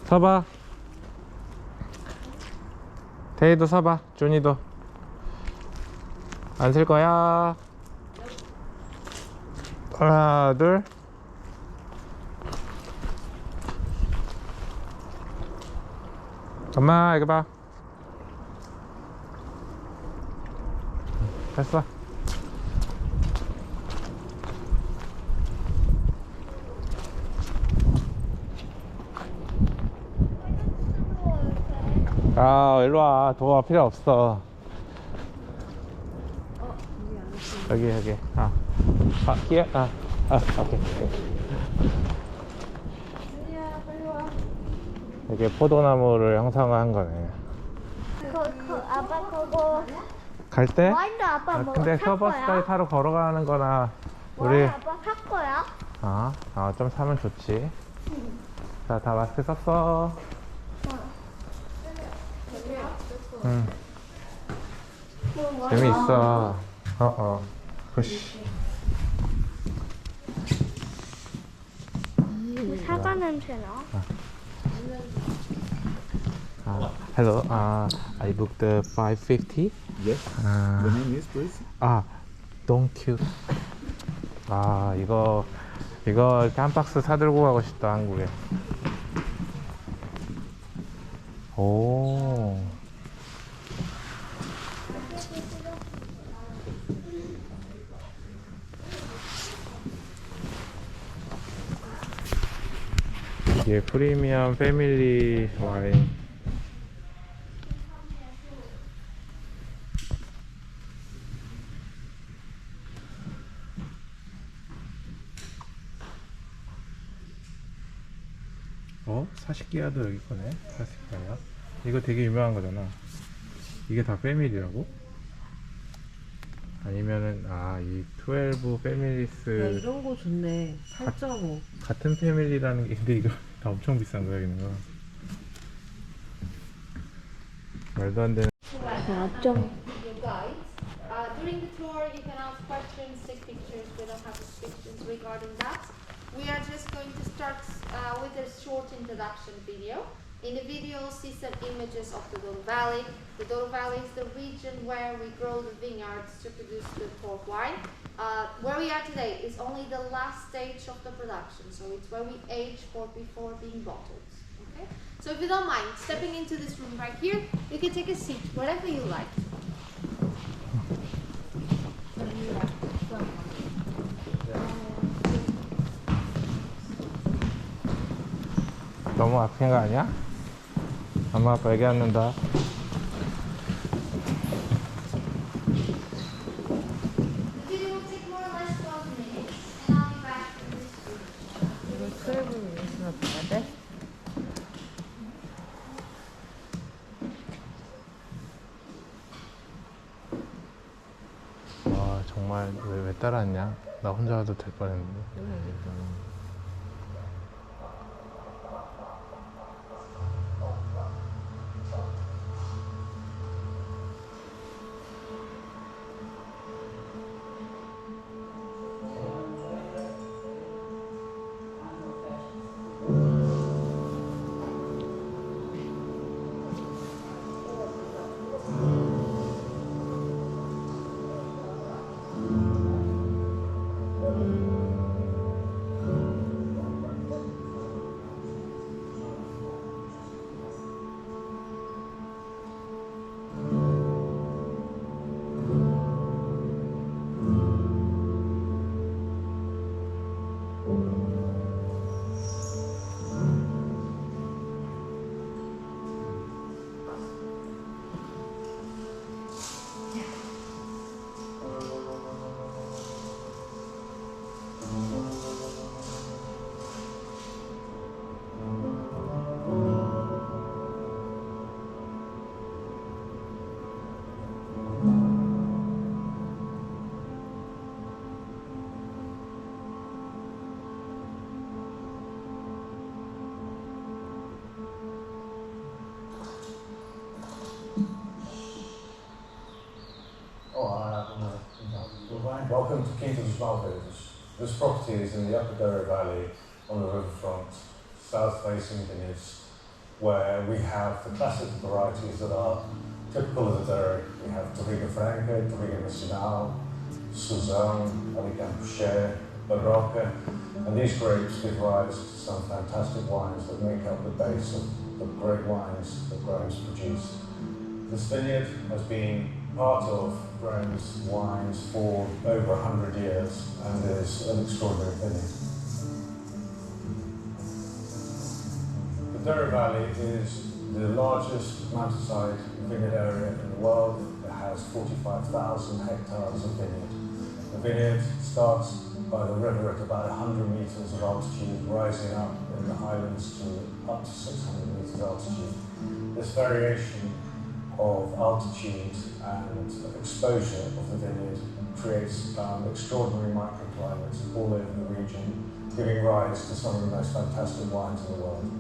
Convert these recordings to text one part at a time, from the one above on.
서봐. 데이도 서봐. 준이도. 안 쓸 거야. 하나, 둘. 엄마, 이거 봐. 됐어. 아, 일로와. 도와 필요 없어. 여기. here. 오케이. 이게 포도나무를 형상화한 거네. 아빠 그거 갈 때? 와인도 아빠 뭐 근데 살 거야? 서버스까지 타러 걸어가는 거나 우리 와인 아빠 살 거야? 좀 사면 좋지. 자, 다 마스크 썼어. 응. 재미있어. 푸시. 사과 냄새 나. Hello. I booked the 550. Yes. The name is, please. Don't you? 이거 이렇게 한 박스 사들고 가고 싶다, 한국에. 오. 이게 프리미엄 패밀리 와인. 사시키야도 여기 거네. 사시키야. 이거 되게 유명한 거잖아. 이게 다 패밀리라고? 아니면은 이 12 패밀리스. 야, 이런 거 좋네. 8.5. 같은 패밀리라는 게. 근데 이거 다 엄청 비싼 거야, 이거. 말도 안 되는. During the tour, you can ask questions, take pictures. We don't have restrictions regarding that. We are just going to start with a short introduction video. In the video, you'll see some images of the Douro Valley. The Douro Valley is the region where we grow the vineyards to produce the port wine. Where we are today is only the last stage of the production, so it's where we age before being bottled. Okay? So if you don't mind stepping into this room right here, you can take a seat wherever you like. 너무 아픈 거 아니야? 엄마 아빠 얘기 안 는다. 이거 12 미니스나 봐야 돼? 정말 왜 따라왔냐? 나 혼자 와도 될 뻔했는데. Welcome to Kingdom's Maldives. This property is in the upper Douro Valley on the riverfront, south facing vineyards, where we have the classic varieties that are typical of the dairy. We have Touriga Franca, Touriga Nacional, Suzão, Alicante, Barroca, and these grapes give rise to some fantastic wines that make up the base of the great wines that growers produce. This vineyard has been part of Graham's wines for over 100 years and is an extraordinary vineyard. The Douro Valley is the largest mountainside vineyard area in the world. It has 45,000 hectares of vineyard. The vineyard starts by the river at about 100 meters of altitude, rising up in the highlands to up to 600 meters altitude. This variation of altitude and exposure of the vineyard creates extraordinary microclimates all over the region, giving rise to some of the most fantastic wines in the world.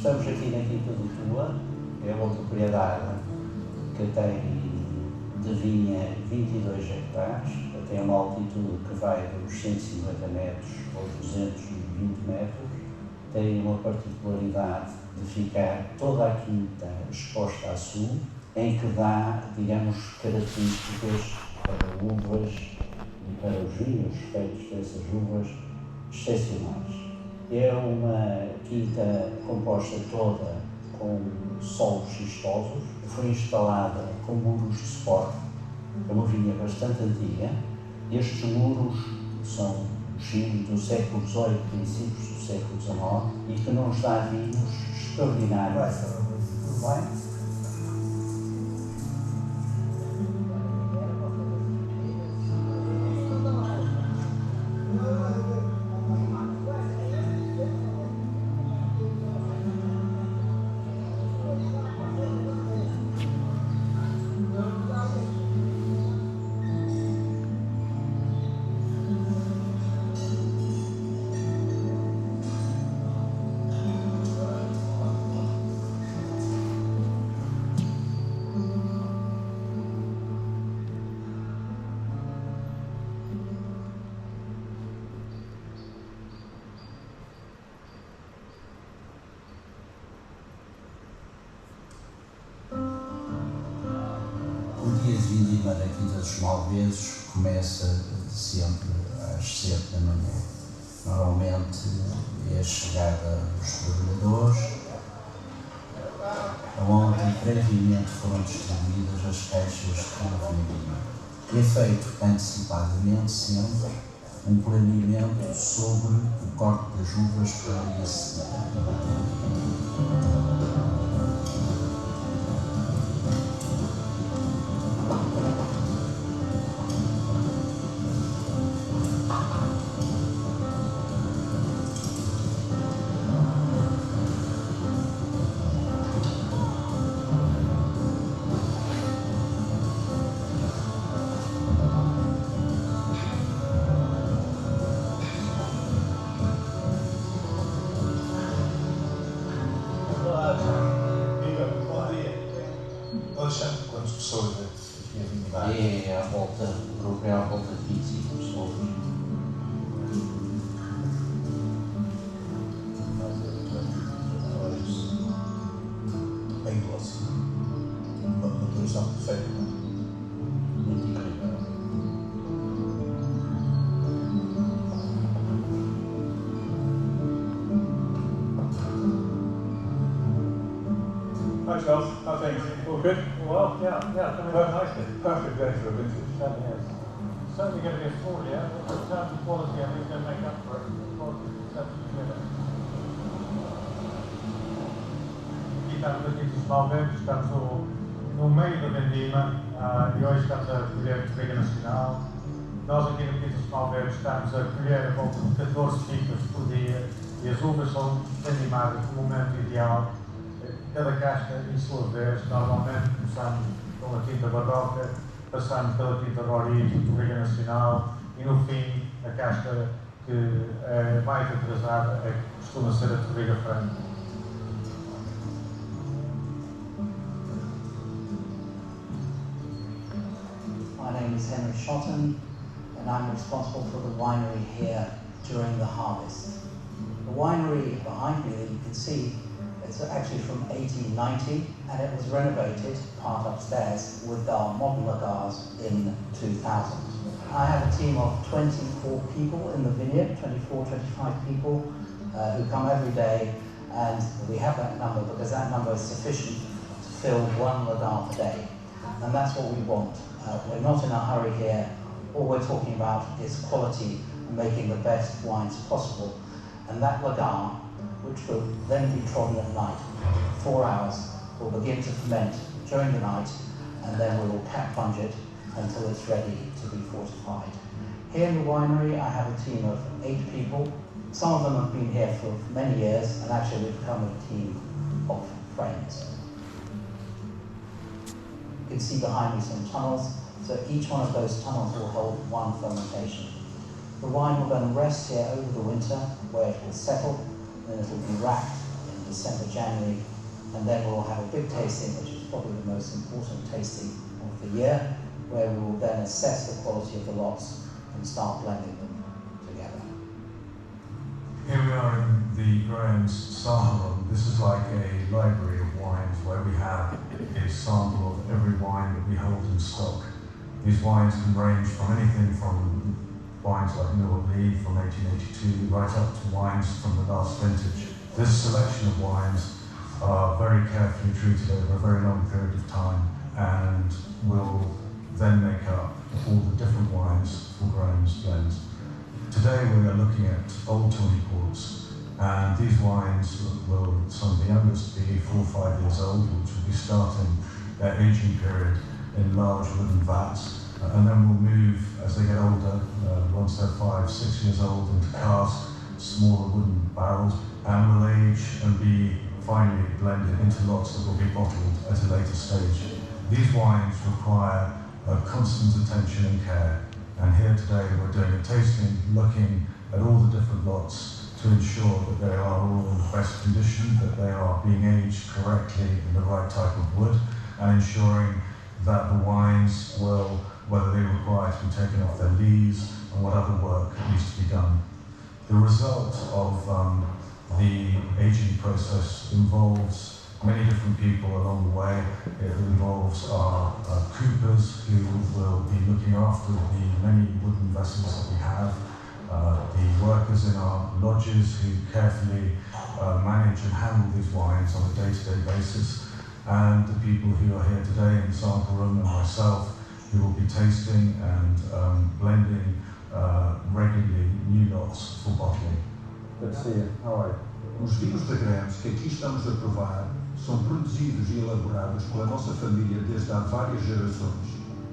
Estamos aqui na Quinta do Tua, é uma propriedade que tem de vinha 22 hectares, tem uma altitude que vai dos 150 metros aos 220 metros, tem uma particularidade de ficar toda a quinta exposta a sul, em que dá, digamos, características para uvas e para os vinhos feitos dessas uvas excepcionais. É uma quinta composta toda com solos xistosos, foi instalada com muros de suporte, é uma vinha bastante antiga. Estes muros são filhos do século XVIII, princípios do século XIX, e que nos dá vinhos extraordinários. Tudo bem? O dia de vindima da Quinta dos Malvezes começa sempre às 7 da manhã. Normalmente é a chegada dos trabalhadores, onde previamente foram distribuídas as caixas de vindima. É feito antecipadamente sempre um planeamento sobre o corte das uvas para o dia seguinte. Quantas pessoas aqui a vindimar? É à volta, o grupo é à volta de 25 pessoas. Bem doce. Uma maturação perfeita. Muito incrível. Hi Charles, how things? All good? Well, yeah, coming out nicely. Perfect day for a vintage. Certainly is. Certainly going to be a fall, yeah. But in terms of quality, I think it's going to make up for it. The quality is exceptionally good. Aqui estamos aqui nos Malveres, estamos no meio da vendima e hoje estamos a colher de Riga Nacional. Nós aqui no Quinto dos Malveres estamos a colher a volta de 14 pipas por dia e as uvas são vendimadas no momento ideal. Cada casca em sua vez, normalmente começamos com a tinta barroca, passamos pela tinta roriz, do Riga Nacional e no fim a casca que é mais atrasada costuma ser a Torriga Franca. My name is Henry Schotten and I'm responsible for the winery here during the harvest. The winery behind me that you can see, it's actually from 1890 and it was renovated, part upstairs, with our modern lagars in 2000. I have a team of 24 people in the vineyard, 25 people who come every day, and we have that number because that number is sufficient to fill one lagar per day. And that's what we want. We're not in a hurry here. All we're talking about is quality and making the best wines possible. And that lagar, which will then be trodden at night, 4 hours, will begin to ferment during the night, and then we will cap plunge it until it's ready to be fortified. Here in the winery, I have a team of 8 people. Some of them have been here for many years, and actually we've become a team of friends. You can see behind me some tunnels, so each one of those tunnels will hold one fermentation. The wine will then rest here over the winter, where it will settle, then it will be racked in December, January, and then we'll have a big tasting, which is probably the most important tasting of the year, where we will then assess the quality of the lots and start blending them together. Here we are in the Graham's sample room. This is like a library of wines where we have a sample of every wine that we hold in stock. These wines can range from anything from wines like Norley from 1882 right up to wines from the last vintage. This selection of wines are very carefully treated over a very long period of time and will then make up all the different wines for Graham's blends. Today we are looking at Old Tawny Ports, and these wines will, some of the youngest, be 4 or 5 years old, which will be starting their aging period in large wooden vats. And then we'll move, as they get older, once they're 5, 6 years old, into cask, smaller wooden barrels, and will age and be finally blended into lots that will be bottled at a later stage. These wines require constant attention and care, and here today we're doing a tasting, looking at all the different lots to ensure that they are all in the best condition, that they are being aged correctly in the right type of wood, and ensuring that the wines will, whether they require to be taken off their lees and what other work needs to be done. The result of the aging process involves many different people along the way. It involves our coopers who will be looking after the many wooden vessels that we have, the workers in our lodges who carefully manage and handle these wines on a day-to-day basis, and the people who are here today in the sample room and myself who will be tasting and blending regularly new lots for bottling. Good to see you. How are you? Os vinhos da Graham's que aqui estamos a provar são produzidos e elaborados pela nossa família desde há várias gerações.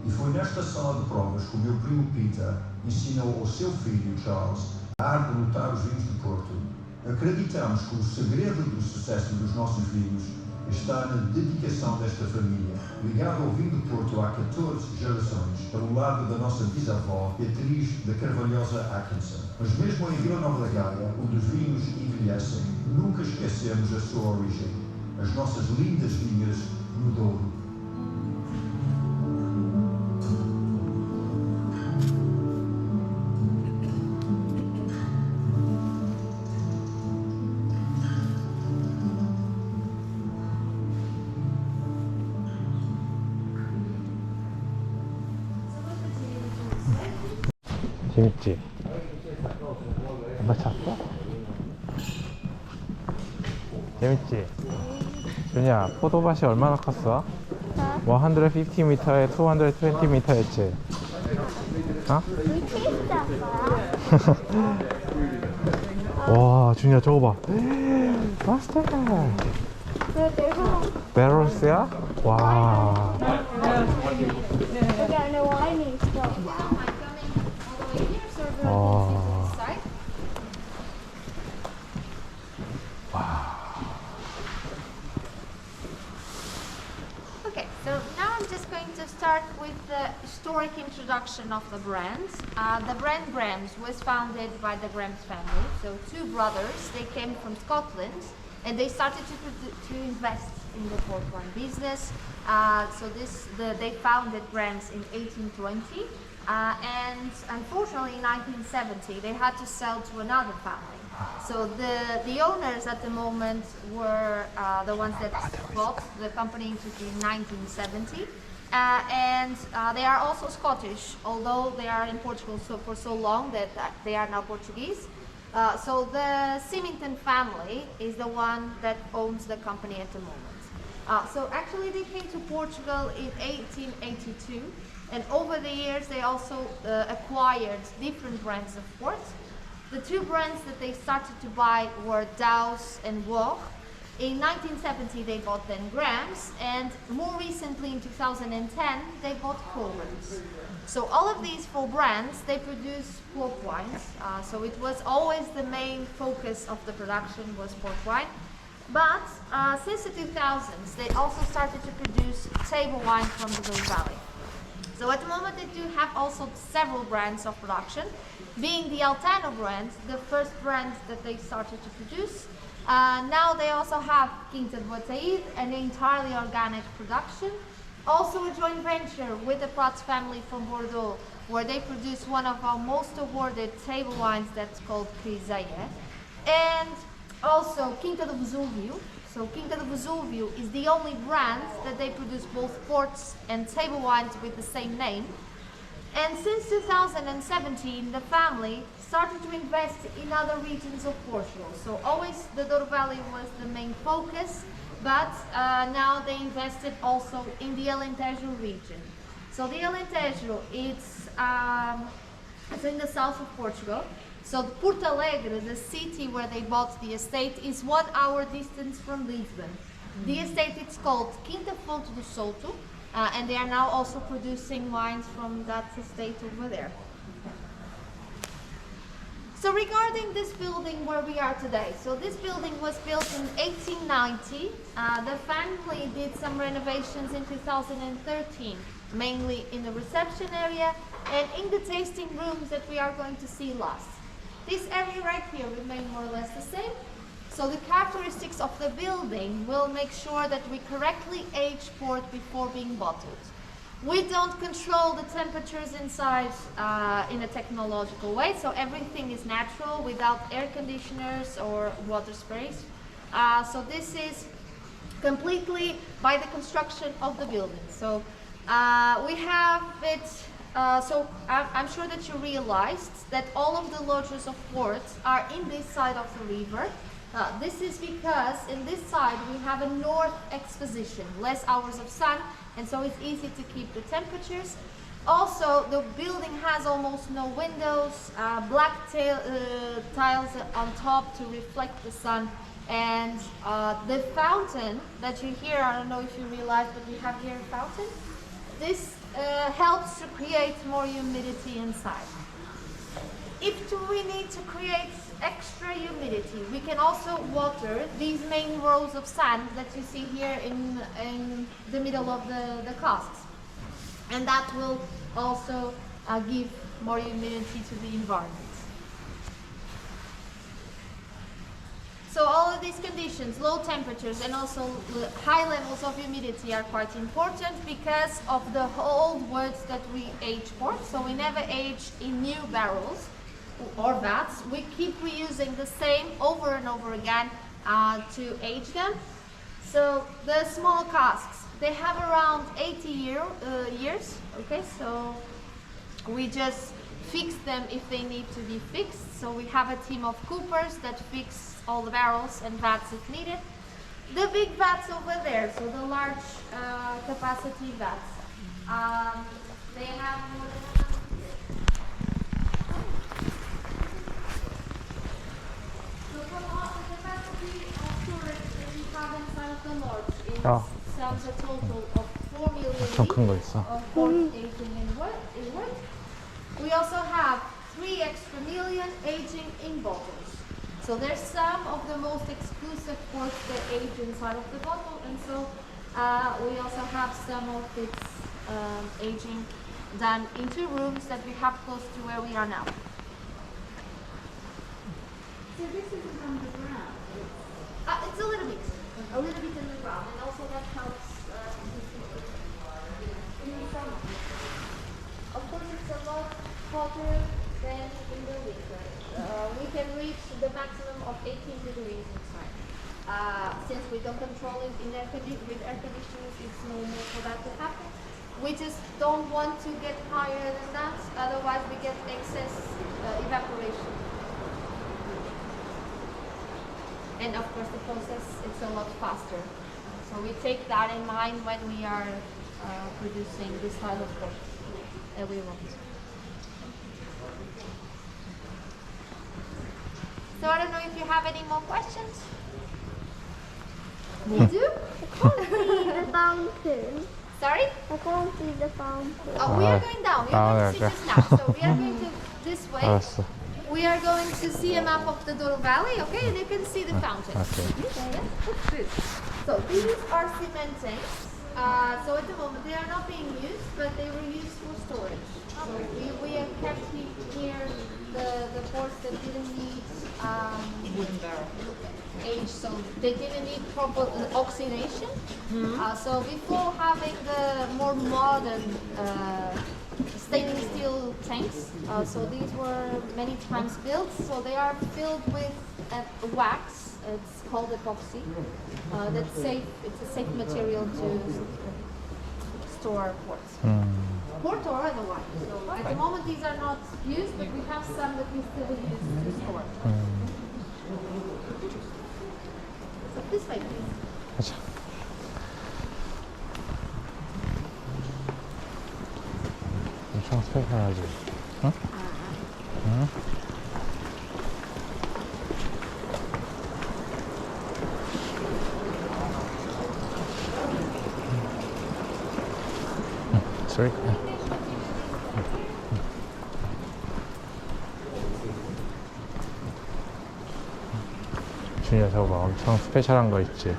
E foi nesta sala de provas que o meu primo Peter ensinou ao seu filho Charles a arte de notar os vinhos de Porto. Acreditamos que o segredo do sucesso dos nossos vinhos está na dedicação desta família, ligada ao vinho de Porto há 14 gerações, pelo lado da nossa bisavó, Beatriz da Carvalhosa Atkinson. Mas mesmo em Vila Nova da Gaia, onde os vinhos envelhecem, nunca esquecemos a sua origem, as nossas lindas vinhas no Douro. 재밌지? 엄마 찾았어? 재밌지? 준이야, 포도밭이 얼마나 컸어? 150m에 220m였지? 어? 우리 체스한 거야? 와, 준이야, 저거 봐. 마스터. 왜 내가 베럴스야? 와. 여기 안에 와인이 있어. Am I coming all the way here, so we're Oh. going to this side? Okay, so now I'm just going to start with the historic introduction of the brand. The brand Grams was founded by the Grams family, so two brothers. They came from Scotland, and they started to invest in the port wine business. They founded Grams in 1820, and unfortunately in 1970 they had to sell to another family. So the owners at the moment were the ones that bought the company in 1970, and they are also Scottish, although they are in Portugal for so long that they are now Portuguese. So the Symington family is the one that owns the company at the moment. So actually they came to Portugal in 1882, and over the years they also acquired different brands of port. The two brands that they started to buy were Douws and Woog. In 1970 they bought then Grams, and more recently in 2010 they bought Coleman's. So all of these four brands, they produce port wines. So it was always the main focus of the production was port wine. But since the 2000s they also started to produce table wine from the Douro Valley. So at the moment they do have also several brands of production, being the Altano brand, the first brand that they started to produce. Now they also have Quinta de Botaid, an entirely organic production. Also a joint venture with the Prats family from Bordeaux, where they produce one of our most awarded table wines that's called Criseia. And also Quinta do Vesúvio. So Quinta do Vesúvio is the only brand that they produce both ports and table wines with the same name. And since 2017, the family started to invest in other regions of Portugal. So always the Douro Valley was the main focus, but now they invested also in the Alentejo region. So the Alentejo, it's in the south of Portugal. So Porto Alegre, the city where they bought the estate, is 1 hour distance from Lisbon. The estate is called Quinta Fonte do Souto, and they are now also producing wines from that estate over there. So regarding this building where we are today, so this building was built in 1890. The family did some renovations in 2013, mainly in the reception area and in the tasting rooms that we are going to see last. This area right here remained more or less the same. So the characteristics of the building will make sure that we correctly age port before being bottled. We don't control the temperatures inside in a technological way, so everything is natural without air conditioners or water sprays. So this is completely by the construction of the building. So we have it, so I'm sure that you realized that all of the lodges of ports are in this side of the river. This is because in this side we have a north exposition, less hours of sun, and so it's easy to keep the temperatures. Also, the building has almost no windows, black tiles on top to reflect the sun, and the fountain that you hear, I don't know if you realize, but we have here a fountain. This helps to create more humidity inside. If we need to create extra humidity, we can also water these main rows of sand that you see here in the middle of the casks. And that will also give more humidity to the environment. So all of these conditions, low temperatures and also high levels of humidity are quite important because of the old woods that we age port. So we never age in new barrels or vats. We keep reusing the same over and over again to age them. So the small casks, they have around 80 years, okay? So we just fix them if they need to be fixed. So we have a team of coopers that fix all the barrels and vats if needed. The big vats over there, so the large capacity vats, they have more than enough here. So from all the capacity of storage that we have inside of the lodge is sums a total of 4 million 엄청 큰 거 있어. of pork aging in wood. We also have 3 extra million aging in bottles. So there's some of the most exclusive pork that age inside of the bottle, and so we also have some of its aging done in 2 rooms that we have close to where we are now. So this is underground. It's a little bit in the ground, and also that helps. In the summer. Of course, it's a lot hotter than in the winter. We can reach the maximum of 18 degrees inside. Since we don't control it with air conditioners, it's normal for that to happen. We just don't want to get higher than that, otherwise we get excess evaporation. And of course the process is a lot faster. So we take that in mind when we are producing this style of pork that we want. So I don't know if you have any more questions. You do? I can't see the fountain. Sorry? I can't see the fountain. We are going down. We are going to see this now. So we are going to this way. 알았어. We are going to see a map of the Douro Valley, okay? And you can see the fountain. 오케이. So these are cement tanks. So at the moment they are not being used, but they were used for storage. So we have kept here the ports that didn't need age, so they didn't need proper oxidation. So before having the more modern stainless steel tanks, so these were many times built. So they are filled with wax. It's called epoxy. That's safe. It's a safe material to store ports. Port or otherwise. So at the moment these are not used, but we have some that we still use to store. So this way, please. 가자. 엄청 스페셜하지. 응? 응? 소리. 준이야 저거 봐, 엄청 스페셜한 거 있지.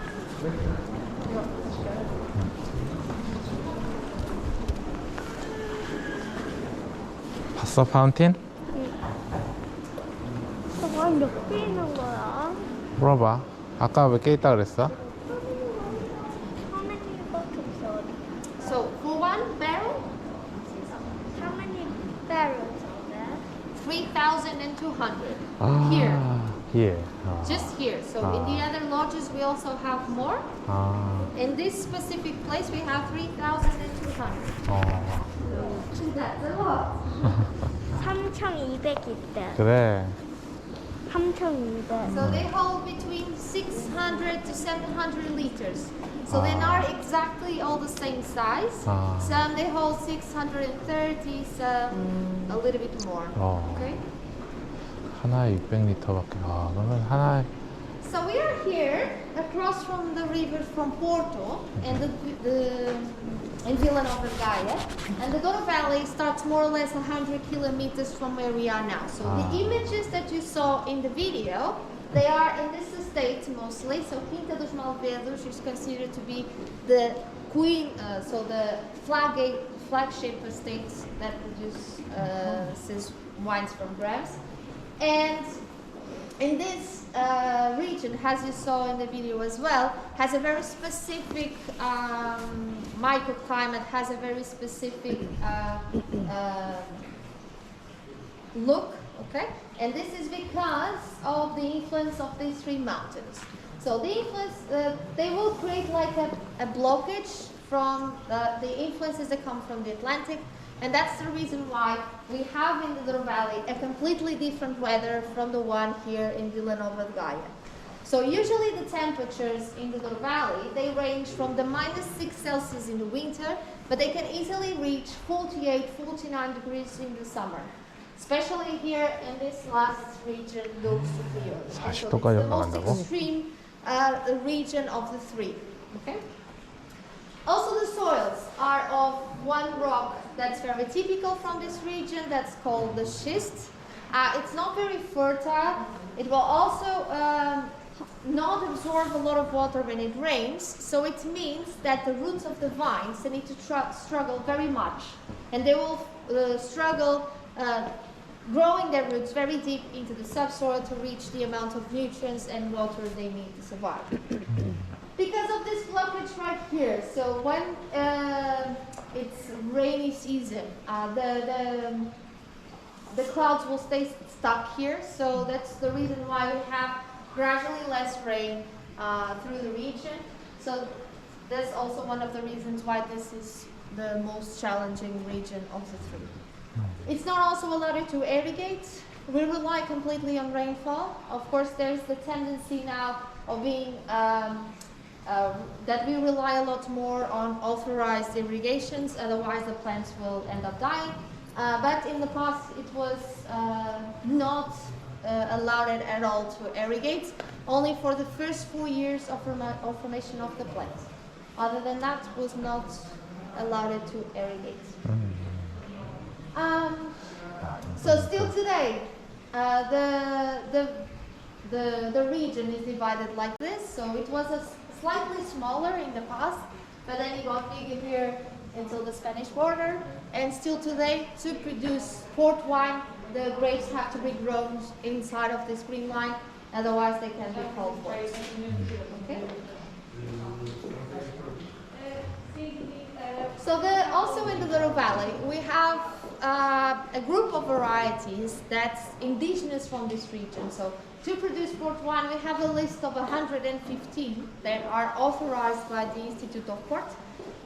봤어 파운틴? 저거 몇 개 있는 거야? 물어봐. 아까 몇 개 있다 그랬어? How many buckets are there? So for one barrel, How many barrels are there? 3,200 아, here. here. Just here. So in the other lodges we also have more. 아, In this specific place we have 3,200. That's a lot. 3,200 있대. 그래. 3,200. So they hold between 600 to 700 liters. So they're not exactly all the same size. Some they hold 630, some a little bit more. Okay. 하나에 600리터밖에. 아, 그러면 하나에. So we are here across from the river from Porto and in Vila Nova de Gaia, and the Douro Valley starts more or less 100 kilometers from where we are now. So the images that you saw in the video, they are in this estate mostly. So Quinta dos Malvedos is considered to be the queen, so the flagship estate that produces wines from grapes. And in this region, as you saw in the video as well, has a very specific microclimate, has a very specific look, okay? And this is because of the influence of these 3 mountains. So the influence, they will create like a blockage from the influences that come from the Atlantic. And that's the reason why we have in the Douro Valley a completely different weather from the one here in Vila Nova de Gaia. So usually the temperatures in the Douro Valley, they range from the -6 Celsius in the winter, but they can easily reach 48, 49 degrees in the summer. Especially here in this last region, those three areas. So it's 40도까지 the most 올라간다고? extreme region of the three. Okay. Also, the soils are of one rock that's very typical from this region. That's called the schist. It's not very fertile. It will also not absorb a lot of water when it rains, so it means that the roots of the vines, they need to struggle very much, and they will struggle growing their roots very deep into the subsoil to reach the amount of nutrients and water they need to survive. Because of this blockage right here, so when it's rainy season, the clouds will stay stuck here, so that's the reason why we have gradually less rain through the region. So that's also one of the reasons why this is the most challenging region of the three. It's not also allowed to irrigate. We rely completely on rainfall. Of course, there's the tendency now of being that we rely a lot more on authorized irrigations, otherwise the plants will end up dying. But in the past, it was not allowed at all to irrigate, only for the first 4 years of formation of the plant. Other than that, was not allowed to irrigate. So still today, the region is divided like this. So it was slightly smaller in the past, but then it got bigger here until the Spanish border. And still today, to produce port wine, the grapes have to be grown inside of this green line, otherwise they can be called port. Okay? So also in the Douro Valley, we have a group of varieties that's indigenous from this region. So to produce port wine, we have a list of 115 that are authorized by the Institute of Port.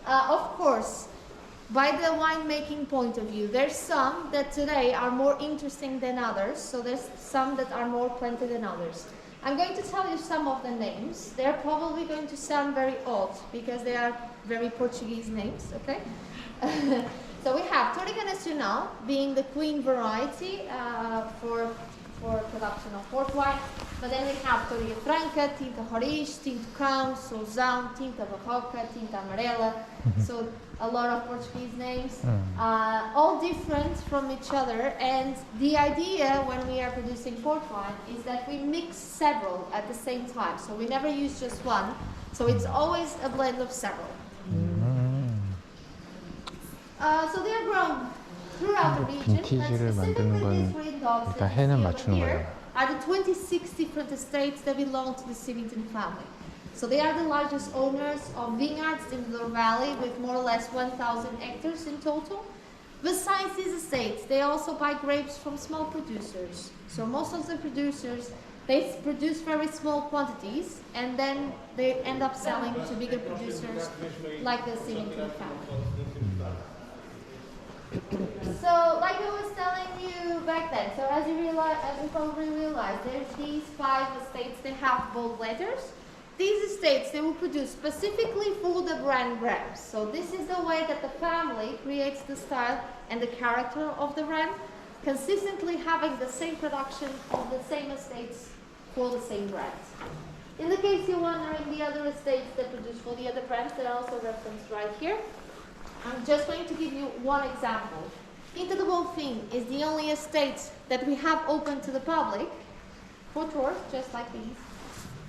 Of course, by the winemaking point of view, there's some that today are more interesting than others. So there's some that are more planted than others. I'm going to tell you some of the names. They're probably going to sound very odd because they are very Portuguese names, okay? So we have Touriga Nacional being the queen variety for production of port wine. But then we have Touriga Franca, Tinta Roriz, Tinto Cão, Sousão, Tinta Barroca, Tinta Amarela. So a lot of Portuguese names, all different from each other. And the idea when we are producing port wine is that we mix several at the same time. So we never use just one. So it's always a blend of several. So they are grown throughout the region. 빈티지를 만드는 건 일단 해는 맞추는 거예요. Are the 26 different estates that belong to the Sivington family. So they are the largest owners of vineyards in the Valley with more or less 1,000 hectares in total. Besides these estates, they also buy grapes from small producers. So most of the producers, they produce very small quantities and then they end up selling to bigger producers like the Sivington family. So, like I was telling you back then, so as you probably realize, there's these 5 estates, they have bold letters. These estates, they will produce specifically for the brand grapes. So this is the way that the family creates the style and the character of the brand, consistently having the same production of the same estates for the same brands. In the case you're wondering, the other estates that produce for the other brands, they're also referenced right here. I'm just going to give you one example. Quinta do Bonfim is the only estate that we have open to the public for tours, just like these.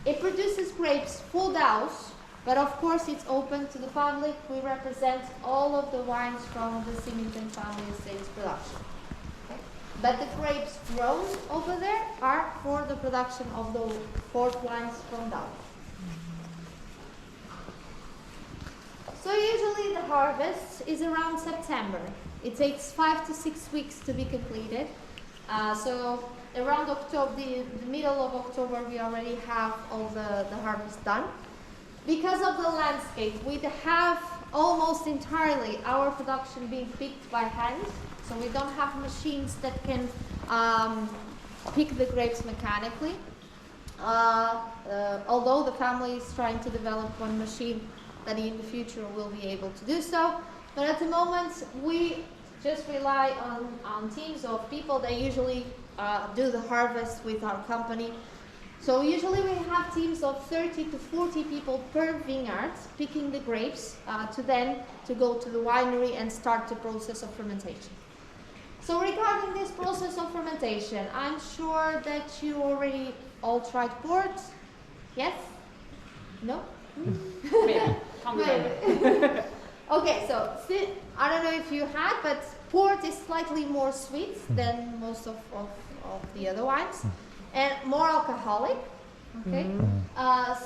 It produces grapes full house, but of course it's open to the public. We represent all of the wines from the Sivington family estates production. Okay? But the grapes grown over there are for the production of the port wines from down. So usually the harvest is around September. It takes 5 to 6 weeks to be completed. So around October, the middle of October, we already have all the harvest done. Because of the landscape, we have almost entirely our production being picked by hand. So we don't have machines that can pick the grapes mechanically. although the family is trying to develop one machine that in the future will be able to do so. But at the moment, we just rely on teams of people that usually do the harvest with our company. So usually we have teams of 30 to 40 people per vineyard picking the grapes to go to the winery and start the process of fermentation. So regarding this process of fermentation, I'm sure that you already all tried port. Yes? No? Maybe. Maybe. Okay, so I don't know if you had, but port is slightly more sweet than most of the other wines, and more alcoholic. Okay,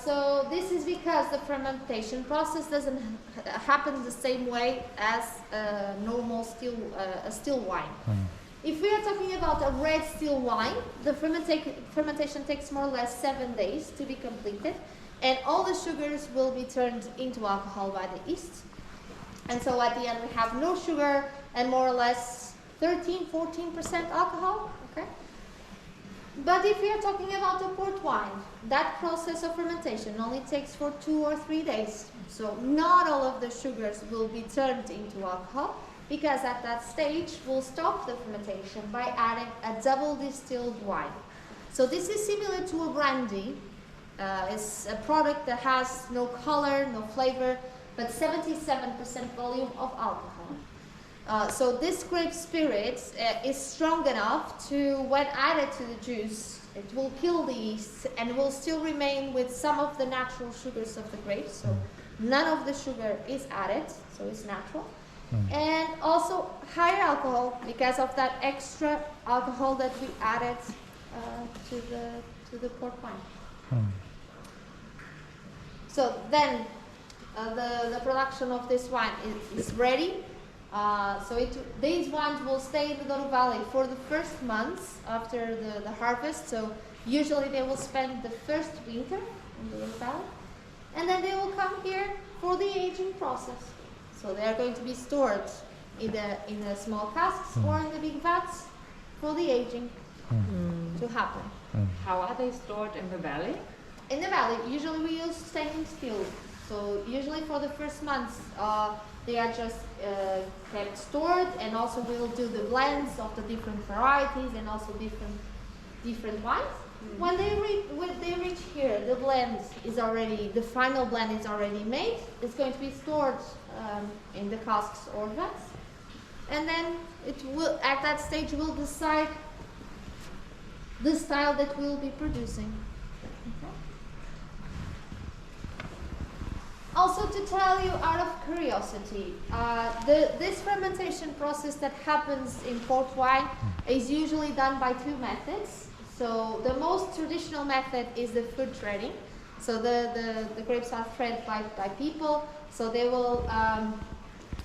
so this is because the fermentation process doesn't happen the same way as a normal still wine. If we are talking about a red still wine, the fermentation takes more or less 7 days to be completed, and all the sugars will be turned into alcohol by the yeast. And so at the end we have no sugar and more or less 13-14% alcohol. Okay. But if we are talking about a port wine, that process of fermentation only takes for 2 or 3 days. So not all of the sugars will be turned into alcohol, because at that stage we'll stop the fermentation by adding a double distilled wine. So this is similar to a brandy. It's a product that has no color, no flavor, but 77% volume of alcohol. So this grape spirit is strong enough to, when added to the juice, it will kill the yeast and will still remain with some of the natural sugars of the grapes. So none of the sugar is added, so it's natural. And also higher alcohol because of that extra alcohol that we added to the port wine. So then the production of this wine is ready. These wines will stay in the Douro Valley for the first months after the harvest. So usually they will spend the first winter in the Douro Valley, and then they will come here for the aging process. So they are going to be stored in the small casks or in the big vats for the aging to happen. How are they stored in the valley? In the valley, usually we use stainless steel. So usually for the first months, they are just kept stored, and also we'll do the blends of the different varieties and also different wines. When they reach here, the final blend is already made. It's going to be stored in the casks or vats, and then at that stage we'll decide the style that we'll be producing. Okay. Also, to tell you out of curiosity, this fermentation process that happens in port wine is usually done by 2 methods. So the most traditional method is the food threading. So the grapes are threaded by people. So they will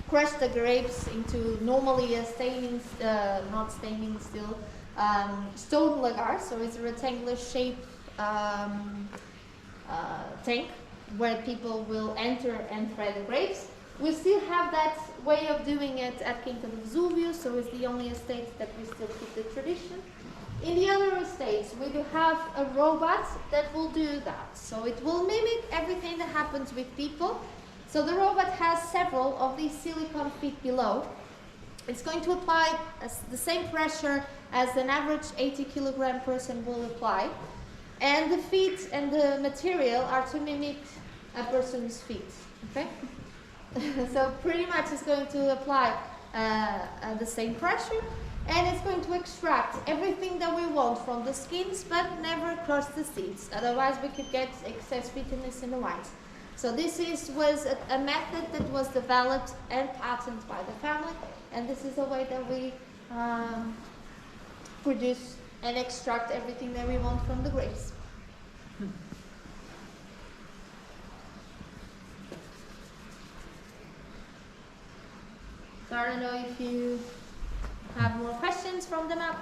crush the grapes into normally a stone lagar. So it's a rectangular shaped tank where people will enter and thread the grapes. We still have that way of doing it at Quinta do Vesúvio, so it's the only estate that we still keep the tradition. In the other estates, we do have a robot that will do that. So it will mimic everything that happens with people. So the robot has several of these silicone feet below. It's going to apply the same pressure as an average 80-kilogram person will apply. And the feet and the material are to mimic a person's feet. Okay? So pretty much it's going to apply the same pressure, and it's going to extract everything that we want from the skins, but never crush the seeds. Otherwise we could get excess bitterness in the wines. So this was a method that was developed and patented by the family, and this is a way that we produce and extract everything that we want from the grapes. So I don't know if you have more questions from the map?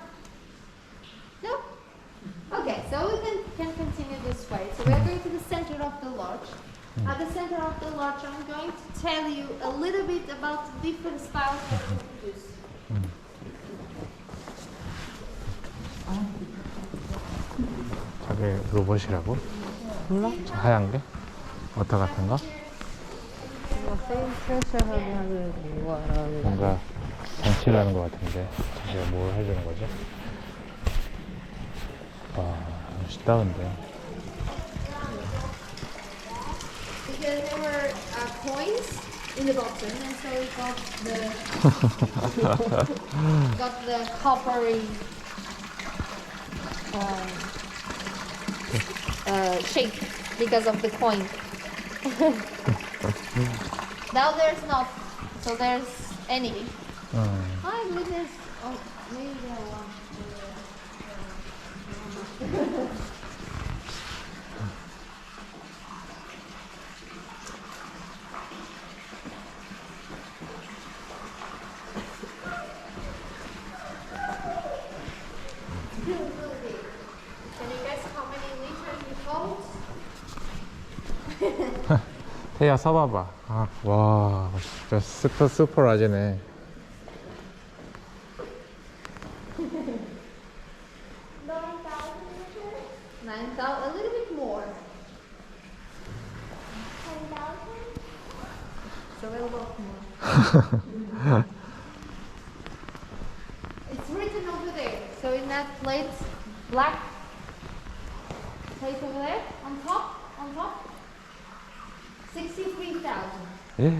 No? Okay, so we can continue this way. So we are going to the center of the lodge. At the center of the lodge, I'm going to tell you a little bit about the different styles that we produce. 자료 저게 로봇이라고? 몰라? 저 하얀 게? 워터 같은 거? 프레셔하게 하는 거라는 뭔가 장치를 하는 것 같은데 저게 뭘 해주는 거지? 와 멋있다 근데. Because there were coins in the bottom, and so we got the coppery shape because of the coin. Now there's not, so there's any. My goodness. Oh, maybe there one. Can you guess how many liters we hold? 태야 서봐봐. 아, 와 진짜 슈퍼 라지네. 9,000, a little bit more. 10,000? So a little more. It's written over there. So in that plate, black plate over there, on top, 63,000. 예.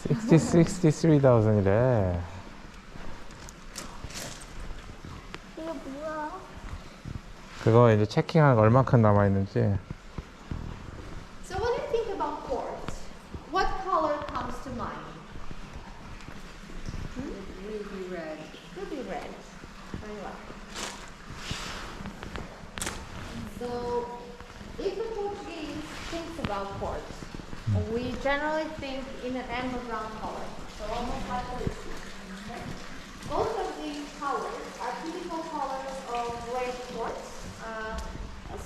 63,000이래. 이거 뭐야? 그거 이제 체킹한 얼마큼 남아 있는지. So when you think about quartz, what color comes to mind? Ruby red. Ruby red. Very well. So if the Portuguese thinks about quartz, we generally think in an amber brown color. So almost like this. Okay? Both of these colors are typical colors of red quartz.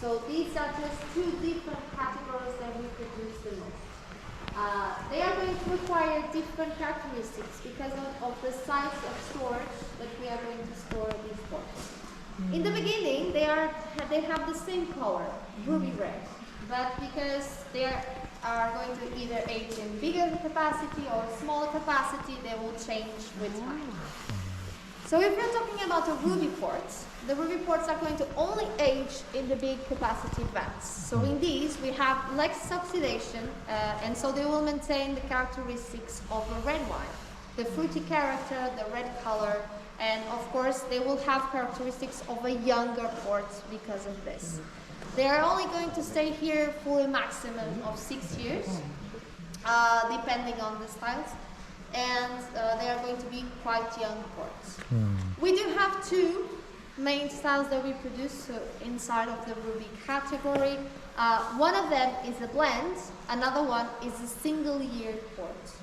So these are just two different categories that we produce the most. They are going to require different characteristics because of the size of storage that we are going to store these quartz. In the beginning, they have the same color, ruby red, but because they are going to either age in bigger capacity or smaller capacity, they will change with time. So if you're talking about a ruby quartz, the ruby quartz are going to only age in the big capacity vats. So in these, we have less oxidation, and so they will maintain the characteristics of a red wine. The fruity character, the red color, and of course, they will have characteristics of a younger quartz because of this. They are only going to stay here for a maximum of 6 years, depending on the styles. And they are going to be quite young quartz. We do have two main styles that we produce inside of the ruby category. One of them is a blend, another one is a single year quartz.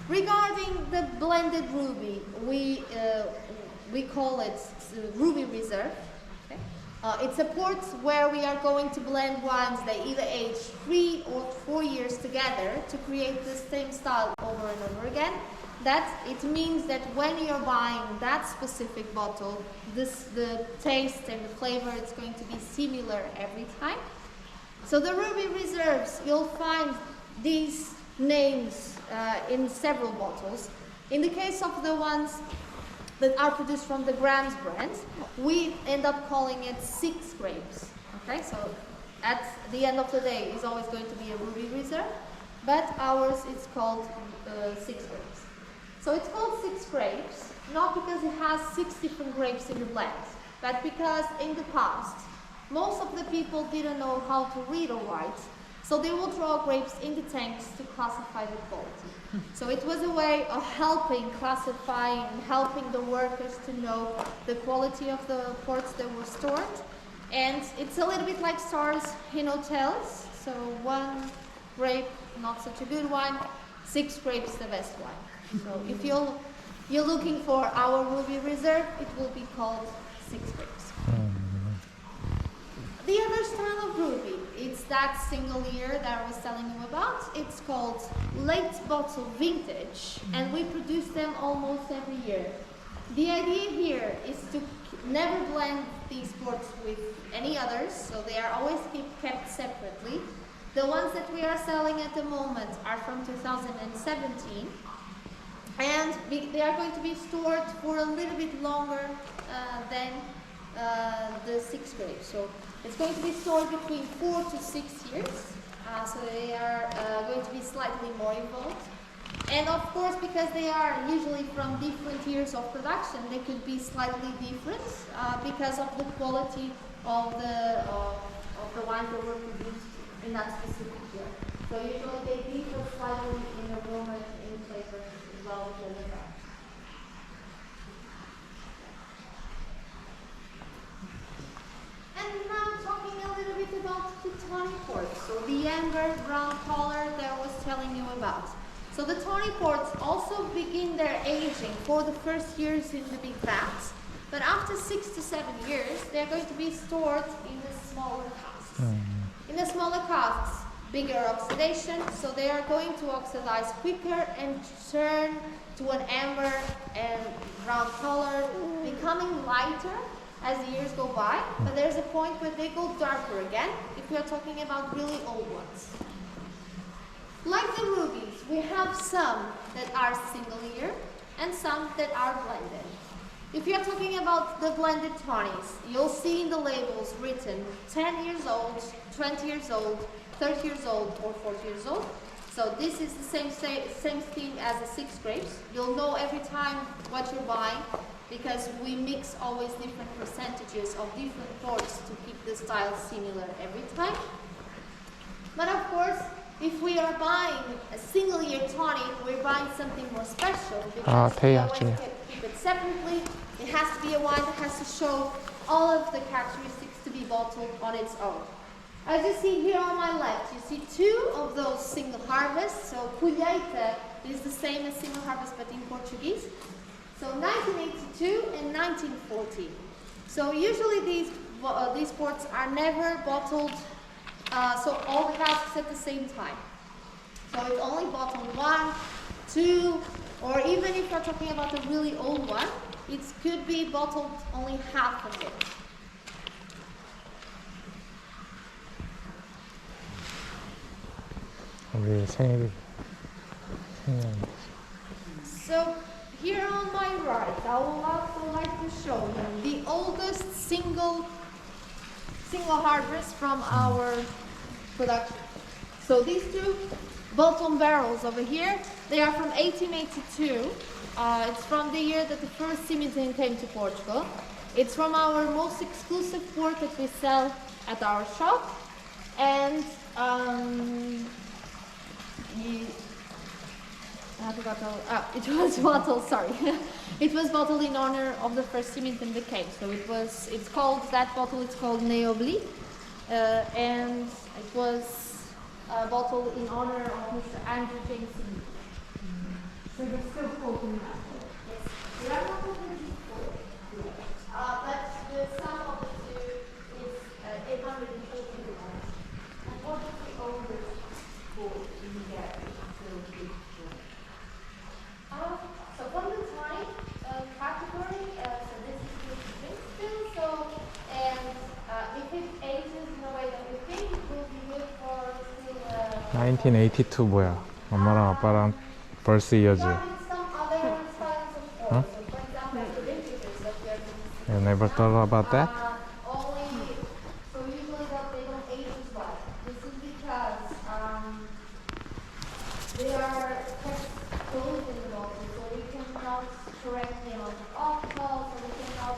Regarding the blended ruby, we call it ruby reserve. Okay? It's a port where we are going to blend wines that either age 3 or 4 years together to create the same style over and over again. It means that when you're buying that specific bottle, the taste and the flavor is going to be similar every time. So the ruby reserves, you'll find these names in several bottles. In the case of the ones that are produced from the Grams brand, we end up calling it 6 grapes. Okay, so at the end of the day, it's always going to be a ruby reserve, but ours is called 6 grapes. So it's called 6 grapes, not because it has 6 different grapes in the blend, but because in the past, most of the people didn't know how to read or write, so they will draw grapes in the tanks to classify the quality. So it was a way of helping, classifying, and helping the workers to know the quality of the ports that were stored. And it's a little bit like stars in hotels. So 1 grape, not such a good wine, 6 grapes, the best wine. So if you're looking for our ruby reserve, it will be called 6 grapes. The other style of ruby, it's that single year that I was telling you about. It's called late bottle vintage, and we produce them almost every year. The idea here is to never blend these ports with any others, so they are always kept separately. The ones that we are selling at the moment are from 2017, and they are going to be stored for a little bit longer than the 6th grade. So it's going to be stored between 4 to 6 years, so they are going to be slightly more involved. And of course, because they are usually from different years of production, they could be slightly different because of the quality of the wines that were produced in that specific year. So usually they differ slightly in aroma and in flavor as well because of that. And now talking a little bit about the tawny ports. So the amber brown color that I was telling you about. So the tawny ports also begin their aging for the first years in the big vats, but after 6 to 7 years, they're going to be stored in the smaller casks. In the smaller casks, bigger oxidation, so they are going to oxidize quicker and turn to an amber and brown color, becoming lighter as the years go by, but there's a point where they go darker again, if we are talking about really old ones. Like the rubies, we have some that are single year and some that are blended. If you're talking about the blended tawnies, you'll see in the labels written 10 years old, 20 years old, 30 years old, or 40 years old. So this is the same thing as the 6 grapes. You'll know every time what you're buying because we mix always different percentages of different ports to keep the style similar every time. But of course, if we are buying a single year tawny, we're buying something more special because we always keep it separately. It has to be a wine that has to show all of the characteristics to be bottled on its own. As you see here on my left, you see 2 of those single harvests. So colheita is the same as single harvest but in Portuguese. So 1982 and 1940. So usually these ports are never bottled so all the casks at the same time. So it's only bottled 1, 2, or even if we're talking about a really old one, it could be bottled only half of it. So here on my right, I would also like to show you the oldest single harvest from our production. So these 2 bottom barrels over here, they are from 1882. It's from the year that the first Symington came to Portugal. It's from our most exclusive port that we sell at our shop. And it was bottled, sorry. It was bottled in honor of the first Symington that came. So it's called Neobli. And it was bottled in honor of Mr. Andrew James. So they're still called in that. Yes. They are not called in but the sum of the 2 is 840 grams. And what is the oldest board in the garage? So from the tawny category, so this is good to drink still. And if it ages in a way that we think, it will be good for still 1982 뭐야? 엄마랑 아빠랑 벌써 이어지. some other styles of pork. So for example, the vintages that we are doing. You never thought about that? So usually they don't age as well. This is because they are kept closed in the bottle, so we cannot correct the amount of alcohol, so we cannot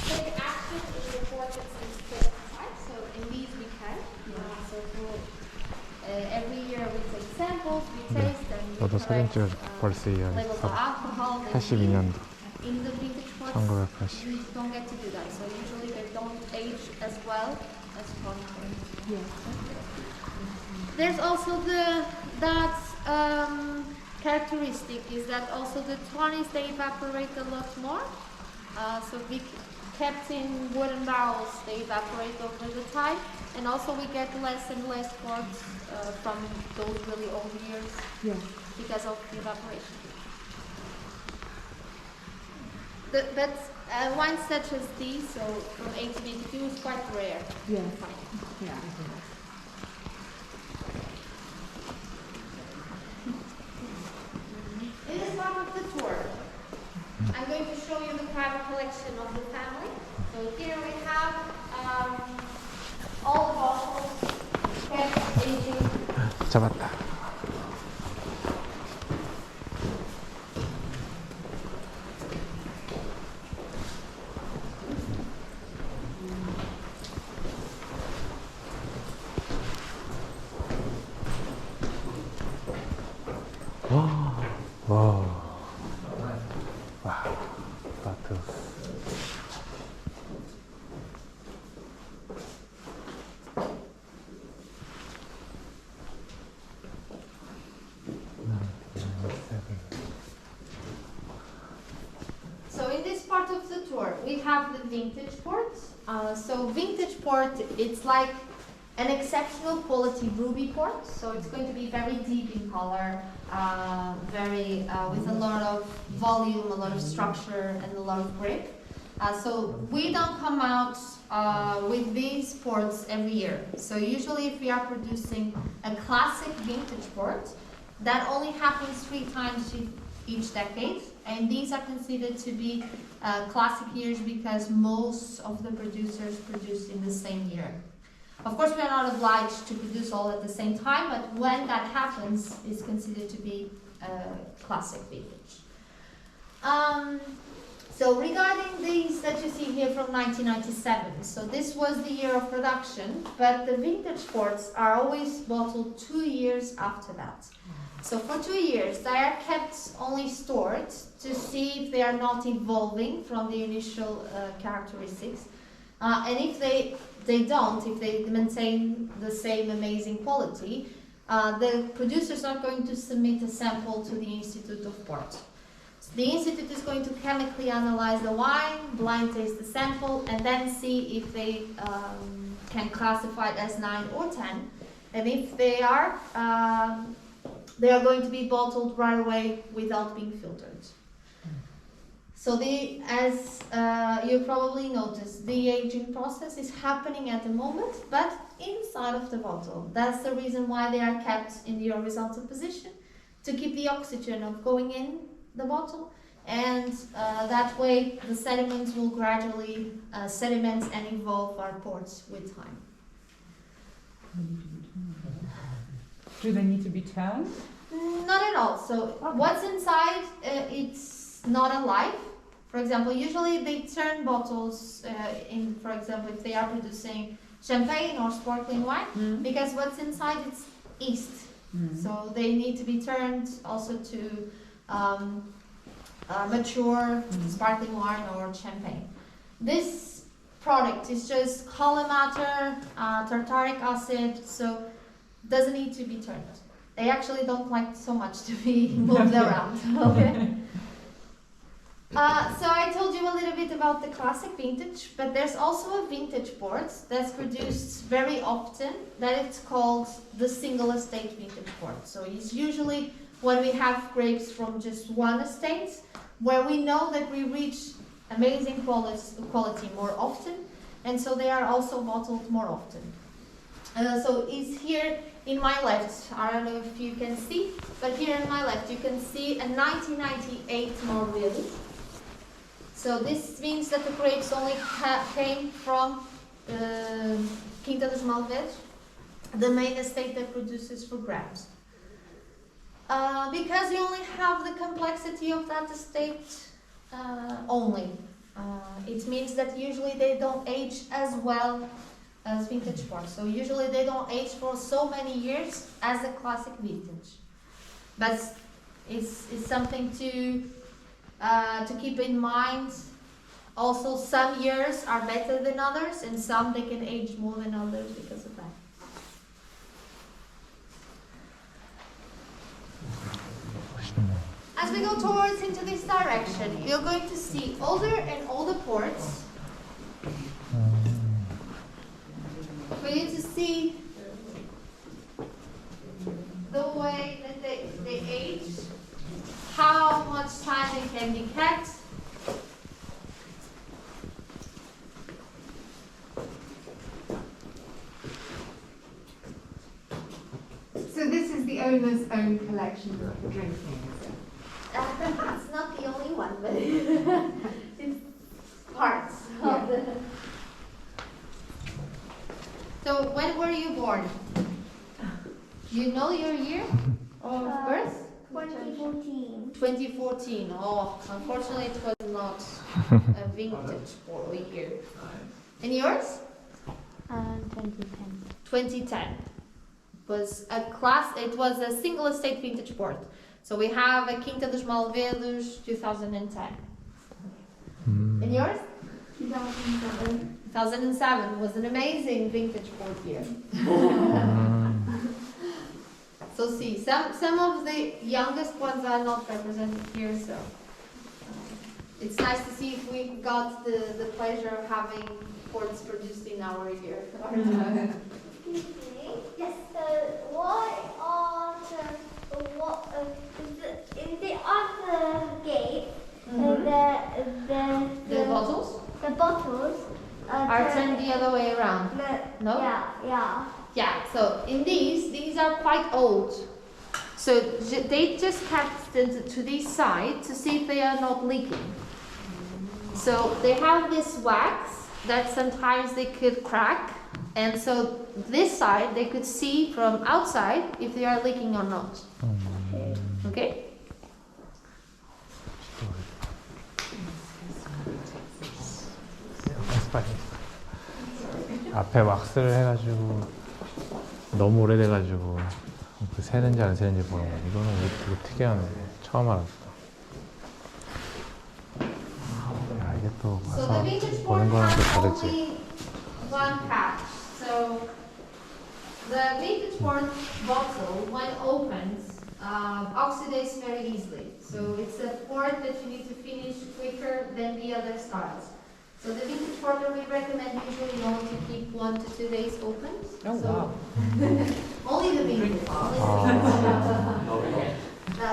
take action in the port that says pesticide. So in these we can. So every year we take samples, we taste, and we 저도 사진 찍어 벌써 이어지. levels of alcohol. 82년도. In the vintage ports, 1980. we don't get to do that. So usually they don't age as well as tawny ports. Yes. There's also that characteristic is that also the tawnies, they evaporate a lot more. So we kept in wooden barrels, they evaporate over the time, and also we get less and less ports from those really old years because of the evaporation. But wines such as these, so from 1882, is quite rare. Yeah. Yeah. In this part of the tour, I'm going to show you the private collection of the family. So here we have all the bottles kept aging. 잡았다. 와, 마트. So in this part of the tour, we have the vintage port. So vintage port, it's like an exceptional quality ruby port. So it's going to be very deep in color, with a lot of volume, a lot of structure, and a lot of grip. So we don't come out with these ports every year. So usually if we are producing a classic vintage port, that only happens 3 times each decade. And these are considered to be classic years because most of the producers produce in the same year. Of course, we are not obliged to produce all at the same time, but when that happens, it's considered to be classic vintage. So regarding these that you see here from 1997, so this was the year of production, but the vintage ports are always bottled 2 years after that. So for 2 years, they are kept only stored to see if they are not evolving from the initial characteristics. And if they don't, if they maintain the same amazing quality, the producers are going to submit a sample to the Institute of Port. So the Institute is going to chemically analyze the wine, blind taste the sample, and then see if they can classify it as 9 or 10. And if they are going to be bottled right away without being filtered. So as you probably noticed, the aging process is happening at the moment, but inside of the bottle. That's the reason why they are kept in the horizontal position, to keep the oxygen of going in the bottle, and that way the sediments will gradually sediment and evolve our ports with time. Do they need to be turned? Not at all. So what's inside, it's not alive. For example, usually they turn bottles for example, if they are producing champagne or sparkling wine, because what's inside is yeast. So they need to be turned also to mature sparkling wine or champagne. This product is just color matter, tartaric acid, so doesn't need to be turned. They actually don't like so much to be moved around. Okay. So I told you a little bit about the classic vintage, but there's also a vintage port that's produced very often that it's called the single estate vintage port. So it's usually when we have grapes from just one estate, where we know that we reach amazing quality more often, and so they are also bottled more often. So it's here in my left, I don't know if you can see, but here in my left you can see a 1998 Morvilli. So this means that the grapes only came from Quinta dos Malvedos, the main estate that produces for grapes. Because you only have the complexity of that estate only. It means that usually they don't age as well as vintage ports. So usually they don't age for so many years as a classic vintage. But it's something to keep in mind. Also, some years are better than others, and some they can age more than others because of that. As we go towards into this direction, you're going to see older and older ports. For you to see the way that they age, how much time they can be kept. the owner's own collection for drinking, is it? It's not the only one, but it's parts of the. So when were you born? You know your year of birth? 2014. 2014. Oh, unfortunately it was not a vintage year. And yours? 2010. 2010. It was a single estate vintage port. So we have a Quinta dos Malvedos 2010. And yours? 2007. 2007 was an amazing vintage port year. So see, some of the youngest ones are not represented here, so it's nice to see if we got the pleasure of having ports produced in our year. Excuse me. Yes. What are in the other gate? The bottles The bottles are turned the other way around. No? Yeah. Yeah, so in these are quite old. So they just kept them to this side to see if they are not leaking. So they have this wax that sometimes they could crack, and so this side they could see from outside if they are leaking or not. Okay? 앞에 왁스를 해가지고 너무 오래돼가지고 그 새는지 안 새는지 보는 거. 이거는 되게 특이하네. 처음 알았어. 야, 이게 또 So the 와서 vintage 보는 port 거랑 또 has 다르지. only one catch. So the vintage port bottle, when opened, oxidizes very easily. So it's a port that you need to finish quicker than the other styles. So the vintage porter we recommend usually only to keep 1 to 2 days open. Oh, so wow. only the vintage.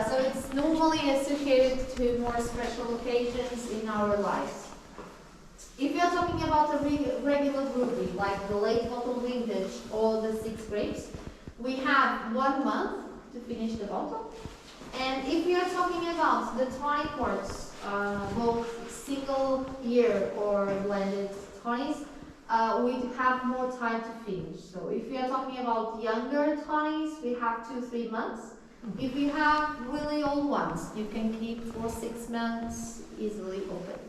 So it's normally associated to more special occasions in our lives. If you're talking about a regular brewery, like the late bottle vintage or the 6 grapes, we have 1 month to finish the bottle. And if you're talking about the tonic ports, both single year or blended tonics, we have more time to finish. So if you are talking about younger tonics, we have 2-3 months. If you have really old ones, you can keep for 6 months easily open.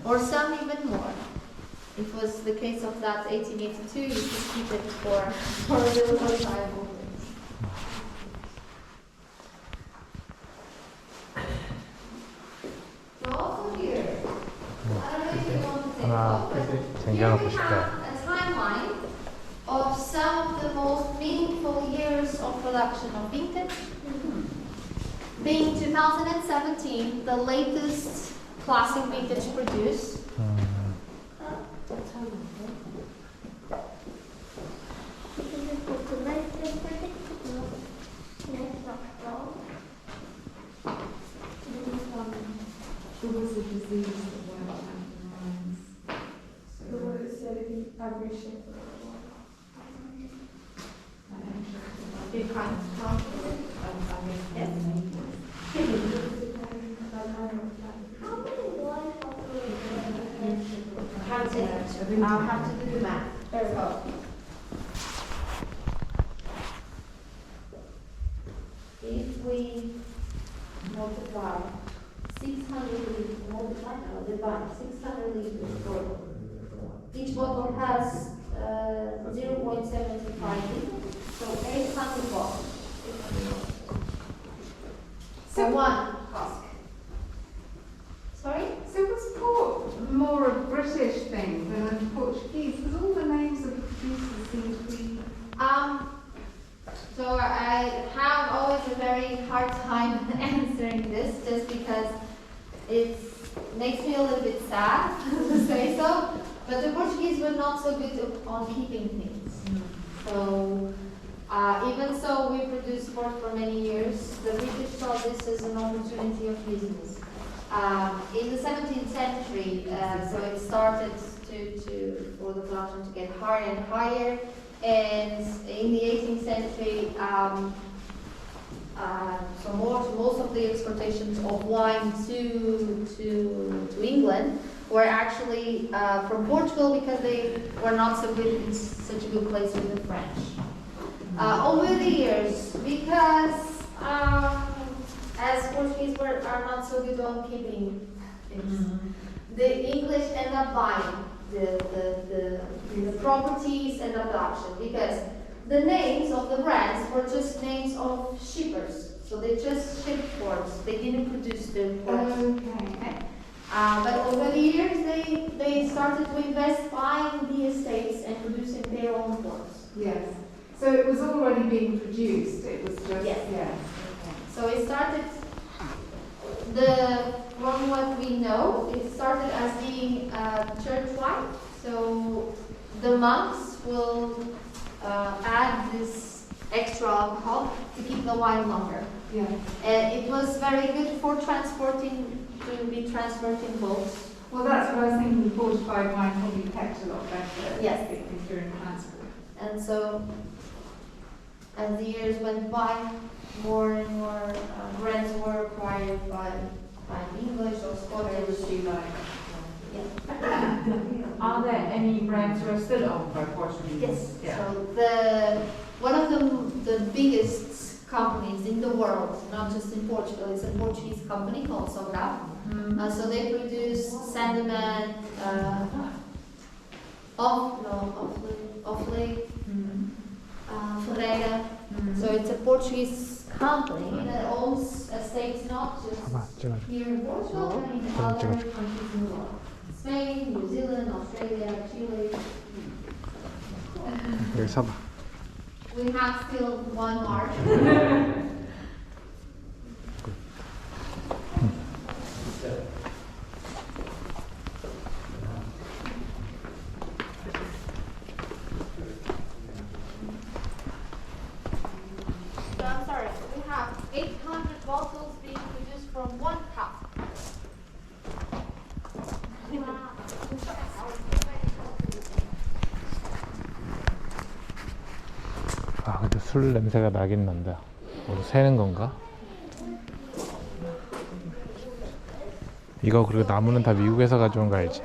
Or some even more. It was the case of that 1882, you could keep it for a really long time open. So also here, I don't know if you want to take a 하나 look, but here 쟁겨놓고 we 싶다. have a timeline of some of the most meaningful years of production of vintage. Being 2017, the latest classic vintage produced. There was a disease that went down the lines. So what it said, if you average it for a while. You can't count it. Yes. Count it. I'll have to do the math. So, if we multiply 600 liters, divide 600 liters for each bottle has 0.75 liters, so 800 bottles. So one cask. Sorry? So was port more a British thing than a Portuguese? Because all the names of the producers seem to be... So I have always a very hard time answering this, just because it makes me a little bit sad to say so. But the Portuguese were not so good on keeping things. So even so, we produced sport for many years. The British saw this as an opportunity of business. In the 17th century, so it started for the production to get higher and higher. And in the 18th century, So most of the exportations of wine to England were actually from Portugal because they were not so good in such a good place with the French. Over the years, because as Portuguese are not so good on keeping things, the English end up buying the properties and the production because the names of the brands were just names of shippers. So they just shipped ports. They didn't produce their ports. Okay. But over the years, they started to invest buying the estates and producing their own ports. Yes. So it was already being produced. It was just Yes. yeah. So it started, from what we know, it started as being church wine. So the monks will add this extra alcohol to keep the wine longer. Yeah. And it was very good for transporting, to be transferred in boats. Well, that's what I was thinking. Fortified wine probably kept a lot better. Yes. During transport. And so, as the years went by, more and more brands were acquired by English or Scottish. Yeah. Are there any brands that are still owned by Portuguese? Yes. Yeah. So one of the biggest companies in the world, not just in Portugal, is a Portuguese company called Sobral. So they produce Sandeman, Offley, Ferreira. So it's a Portuguese company that owns estates not just here in Portugal, but in other countries in the world. Spain, New Zealand, Australia, Chile. 여기 서봐. We have still one mark. So I'm sorry, we have 800 bottles being produced from one cup. 아 근데 술 냄새가 나긴 난다. 우리 새는 건가? 이거 그리고 나무는 다 미국에서 가져온 거 알지?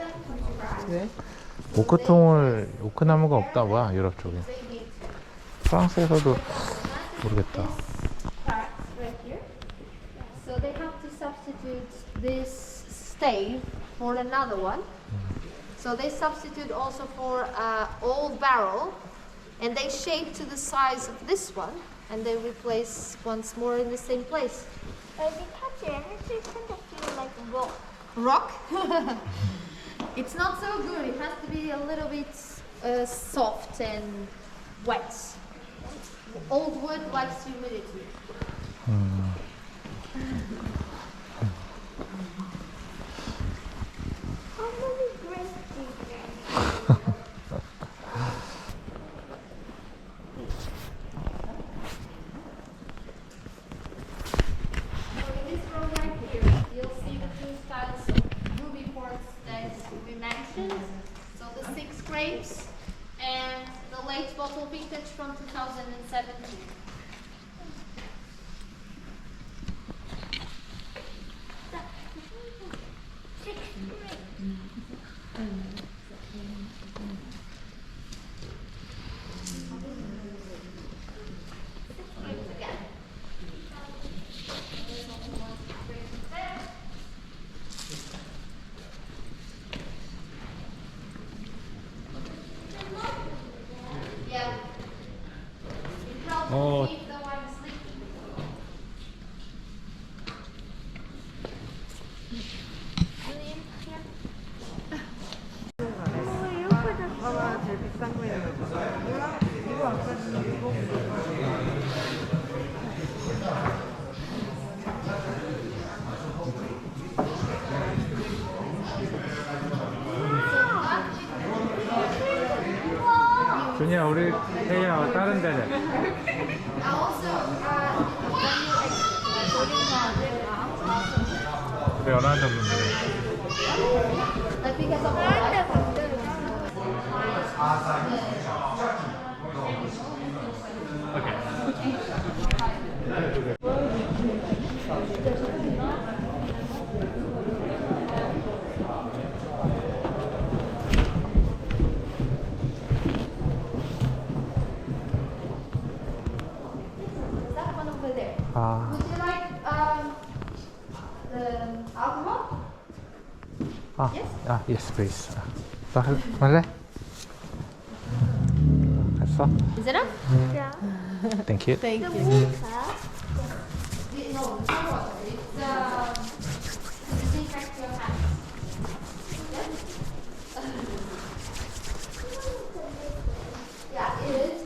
네. 오크나무가 없다 뭐야 유럽 쪽에. 프랑스에서도 모르겠다. Right here. So they have to substitute this stave for another one. So they substitute also for an old barrel, and they shape to the size of this one, and they replace once more in the same place. If you touch it, it kind of feels like rock. Rock? It's not so good. It has to be a little bit soft and wet. Old wood likes humidity. How many grapes do you drink? So in this row right here, you'll see the two styles of ruby ports that we mentioned. So the 6 grapes and the late bottle vintage from 2017. Yeah. It helps keep the wine sleepy. 아마 제일 비싼 거 있는 거 몰라? 이거 아까 이거 준이야 우리 혜야 다른 데래. Also, 우리 어느 한 정도인데. but because of 오케이. 아, Would you like the alcohol? 아, Yes? 아, yes, please. 너 할래? 했어? Is it enough? Yeah. Thank you. Thank The you. water. No, it's not water. It's to disinfect your hands. Yes? Yeah, it is.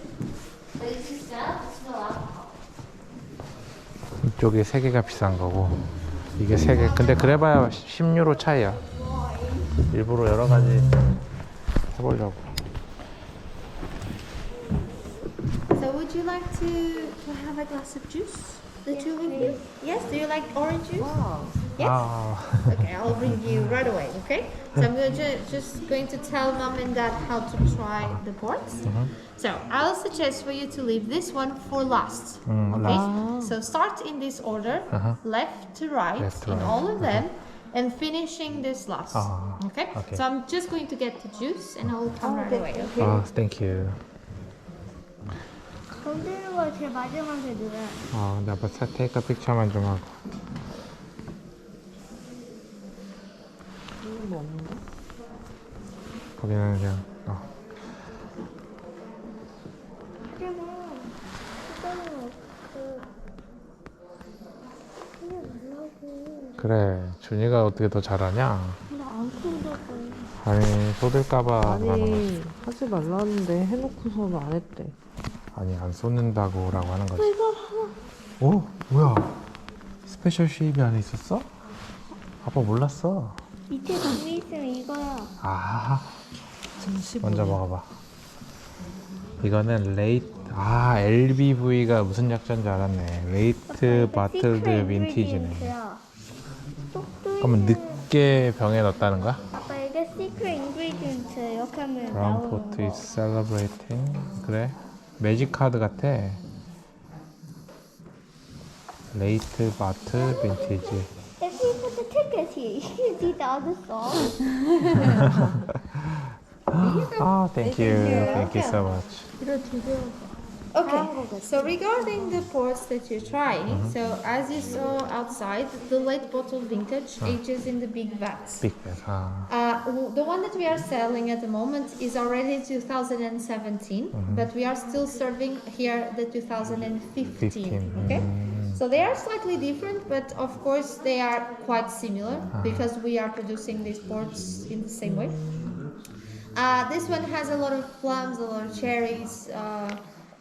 But if you smell, it's no alcohol. 이쪽에 3개가 비싼 거고 이게 3개. 근데 그래봐야 10유로 차이야. 일부러 여러 가지 해보려고. So would you like to have a glass of juice? The two of you? Yes? Do you like orange juice? Wow. Yes? 아, Okay, I'll bring you right away, okay? So I'm going to just going to tell mom and dad how to try the boards. So I'll suggest for you to leave this one for last. Okay? So start in this order, left to right, Left to in right. all of them, and finishing this last. Okay? okay. So I'm just going to get the juice and I'll come right away, okay? 아, thank you. 건드는 거 제일 마지막에 넣어요. 나 아빠 테이크 픽처만 좀 하고. 뭐 없는데? 거기는 그냥 그리고 그거는 그냥 말라고. 그래. 준이가 어떻게 더 잘하냐? 나안 쏜다고. 아니, 쏟을까봐 하는 거지. 아니 하지 말라는데 해놓고서는 안 했대. 아니, 안 쏟는다고 라고 하는 거지. 이걸 하나. 오, 뭐야? 스페셜 쉐입이 안에 있었어? 아빠 몰랐어. 밑에 담겨 있으면 이거야. 아, 잠시 먼저 먹어봐. 이거는 LBV가 무슨 약자인 줄 알았네. 레이트 바틀드 빈티지네. 그러면 늦게 병에 넣었다는 거야? 아빠 이게 시크릿 인그리디언트 이렇게 하면 브라운 나오는 포트 거. is celebrating. 그래? 매직 카드 같아. 레이트 바틀 빈티지. If we put the ticket here, you can see the other song. Ah, thank you. Thank you so much. Okay, so regarding the ports that you're trying, so as you saw outside, the late bottle vintage ages in the big vats. Big bag. The one that we are selling at the moment is already 2017, but we are still serving here the 2015. Okay, so they are slightly different, but of course they are quite similar because we are producing these ports in the same way. This one has a lot of plums, a lot of cherries.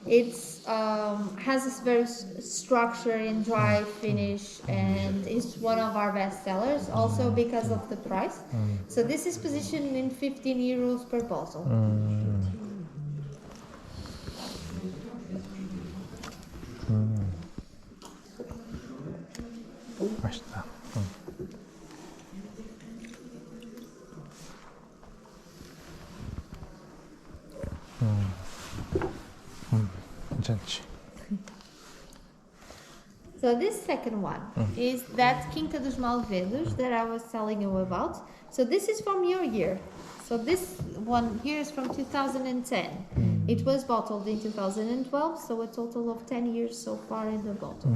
It has this very structure and dry finish, and is one of our best sellers also because of the price. So this is positioned in 15 euros per bottle. 맛있다. 괜찮지. So this second one is that Quinta dos Malvedos that I was telling you about. So this is from your year. So this one here is from 2010. It was bottled in 2012, so a total of 10 years so far in the bottle.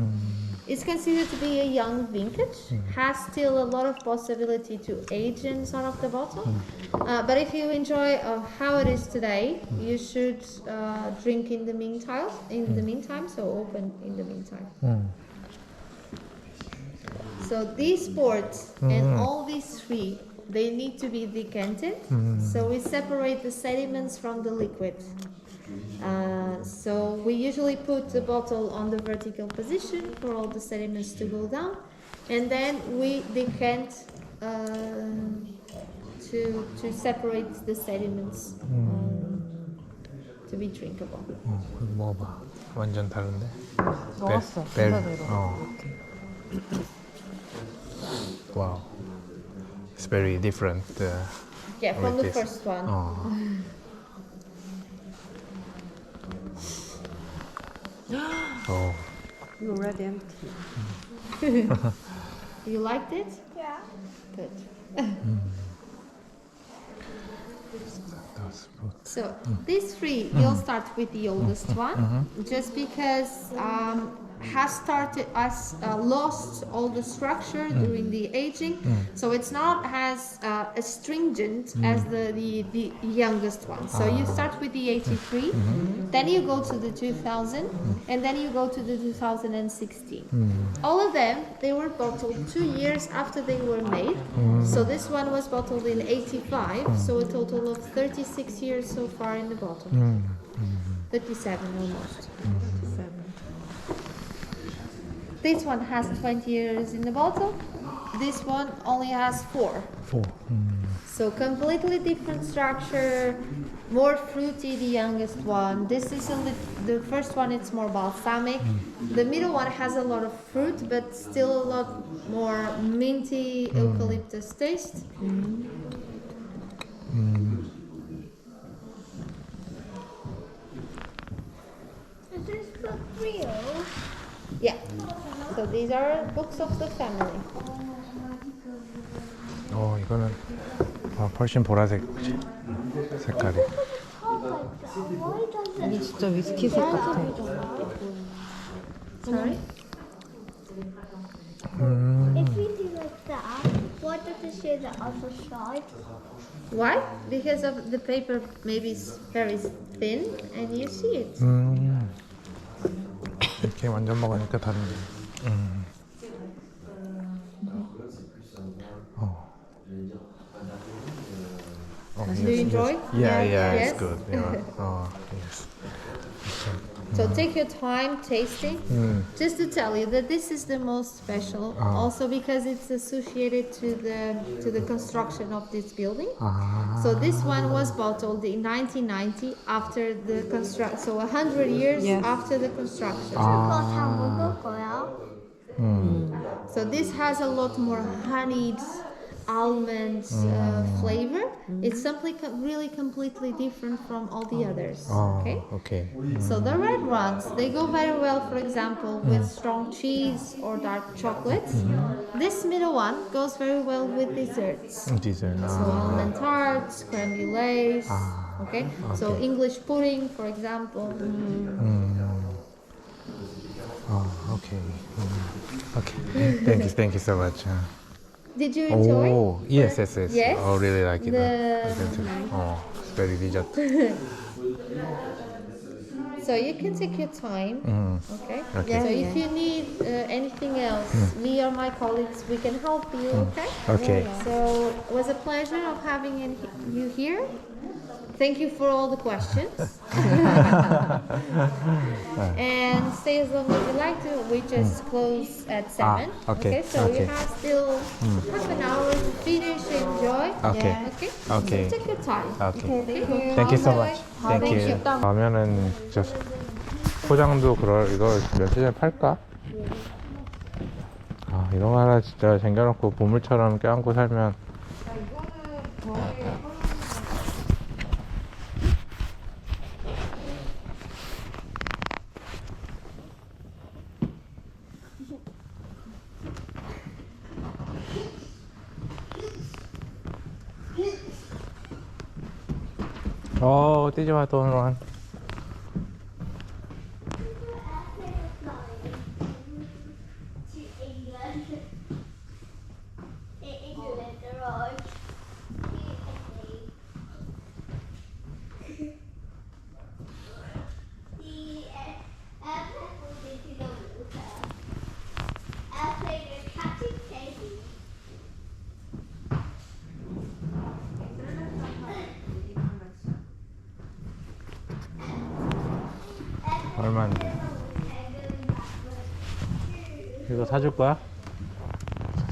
It's considered to be a young vintage, has still a lot of possibility to age inside of the bottle. But if you enjoy how it is today, you should drink in the meantime, so open in the meantime. So these ports and all these three, they need to be decanted. So we separate the sediments from the liquid. So we usually put the bottle on the vertical position for all the sediments to go down, and then we decant to separate the sediments to be drinkable. 먹어봐. 완전 다른데? 넣었어. 벨. 순서대로. 이렇게. Wow. It's very different. Yeah, from the with this. first one. Oh. You already empty. You liked it? Yeah. Good. So these three, we'll start with the oldest one, just because has started as lost all the structure during the aging, so it's not as astringent as the youngest one. So you start with the 83, then you go to the 2000, and then you go to the 2016. All of them, they were bottled 2 years after they were made. So this one was bottled in 85, so a total of 36 years so far in the bottle. 37 almost. This one has 20 years in the bottle. This one only has 4. So completely different structure, more fruity, the youngest one. This is the first one, it's more balsamic. The middle one has a lot of fruit, but still a lot more minty eucalyptus taste. Is this book real? Yeah. So these are books of the family. 이거는 훨씬 보라색 색깔이. Why does it 이게 진짜 위스키색 같아. Sorry? If we do like that, why does it say the other side? Why? Because of the paper maybe is very thin and you see it. 이렇게 완전 먹으니까 다른데. Do you enjoy? Yeah, Yes. it's good. Yes. So take your time tasting. Just to tell you that this is the most special, also because it's associated to the construction of this building. So this one was bottled in 1990 after the construction, so 100 years after the construction. 그거 다 먹을 거야? So this has a lot more honeyed almond flavor. It's something really completely different from all the others. Okay. Okay. So the red ones, they go very well, for example, with strong cheese or dark chocolate. This middle one goes very well with desserts. Dessert. So almond tarts, creme brulees. Okay. So English pudding, for example. Okay. Okay. Thank you so much. Did you enjoy? Yes. Yes? I really like it. The- It's very dessert. So you can take your time. Okay. Okay. So if you need anything else, me or my colleagues, we can help you. Okay. Okay. So it was a pleasure of having you here. Thank you for all the questions. And stay as long as you like to. We just close at 7. Okay. So Okay. you have still half an hour to finish, enjoy. Okay. Okay. Okay. So take your time. Okay. Okay. Thank you so much. Thank you. 가면은 진짜 포장도 이거 며칠 전에 팔까? 이런 거 하나 진짜 쟁겨놓고 보물처럼 껴안고 살면. 뛰지 마, 도노란. 얼마인데? 이거 사줄 거야?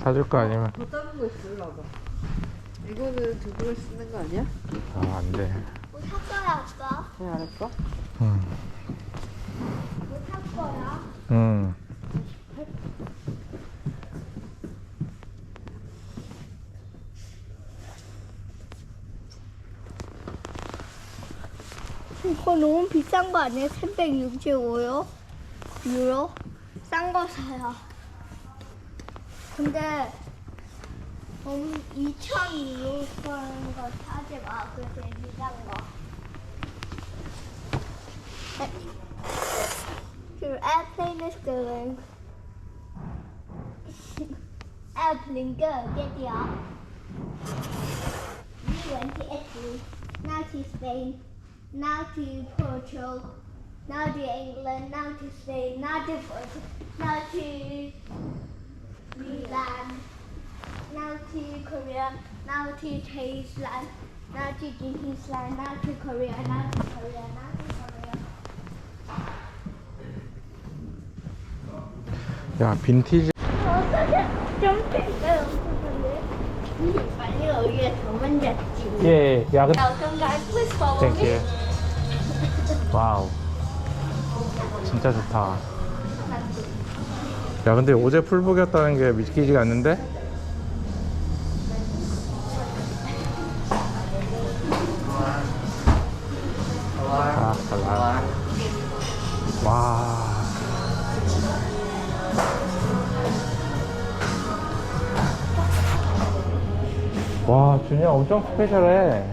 사줄 거 아니면? 더 작은 거 있어, 일로 와봐. 이거는 두 개를 쓰는 거 아니야? 안 돼. 뭐 살 거야, 아빠? 왜 안 할까? 뭐 살 거야? 이거 너무 비싼 거 아니야? 365요? 유로? 싼 거 사요. 근데 2,000유로 쓰는 거 사지 마. 그게 제일 비싼 거. Your airplane is going. Airplane go, get the off. We went to Italy, now to Spain, now to Portugal, now to England, now to Spain, now to Portugal, now to Milan, now to Korea, now to Thailand, now to Pakistan, now to Korea, now to Korea, now to Korea. 야, 빈티지. 어떻게 점프가 없었는데? 아니 여기에 더 만졌지. 예, 야, 근데. Welcome guys, please follow me. 땡큐. 와우. 진짜 좋다. 야, 근데 어제 풀복이었다는 게 믿기지가 않는데? 아, 달라. 와. 와, 준이야 엄청 스페셜해.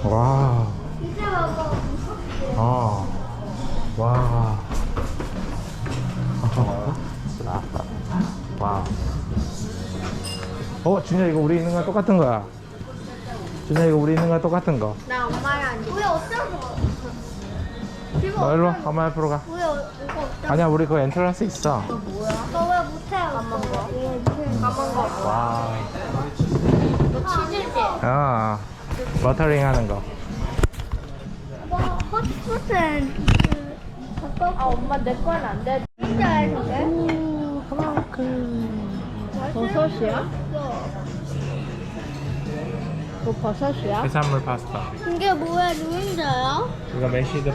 와. 이제 먹어. 와. 와. 준이야 이거 우리 있는 거랑 똑같은 거야. 준이야 이거 우리 있는 거랑 똑같은 거. 나 엄마랑 왜 없어서? 지금 너 일로 와. 엄마 옆으로 가. 왜 이거 없어? 아니야, 우리 그 엔트런스 있어. 너 왜 못해요? 까만 거. 와. 너 치즈지? 버터링 하는 거. 뭐 헛풋은 아 엄마 내 건 안 돼. 진짜 저게? 버섯이야? 뭐 버섯이야? 해산물 파스타. 이게 뭐야 누군가요? 이거 메시드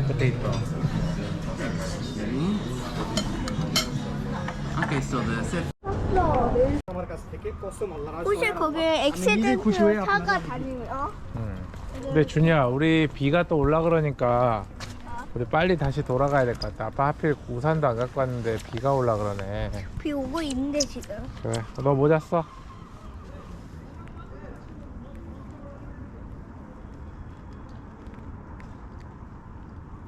포테이토. 혹시 거기에 엑시던트 차가 다니요? 근데 준이야, 우리 비가 또 올라 그러니까 우리 빨리 다시 돌아가야 될 것 같아. 아빠 하필 우산도 안 갖고 왔는데 비가 올라 그러네. 비 오고 있는데 지금. 그래, 너 모자 써.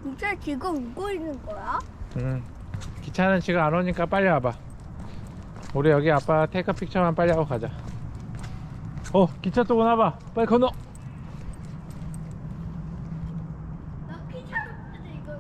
진짜 지금 오고 있는 거야? 기차는 지금 안 오니까 빨리 와봐. 우리 여기 아빠 테이크 픽처만 빨리 하고 가자. 기차 또 오나봐. 빨리 건너. 나 귀찮은데 이거.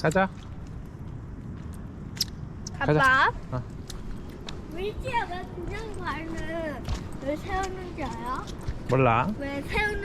가자. 아빠? 어. 밀지야 왜 그냥 발을 왜 세우는지 알아? 몰라. 왜 세우는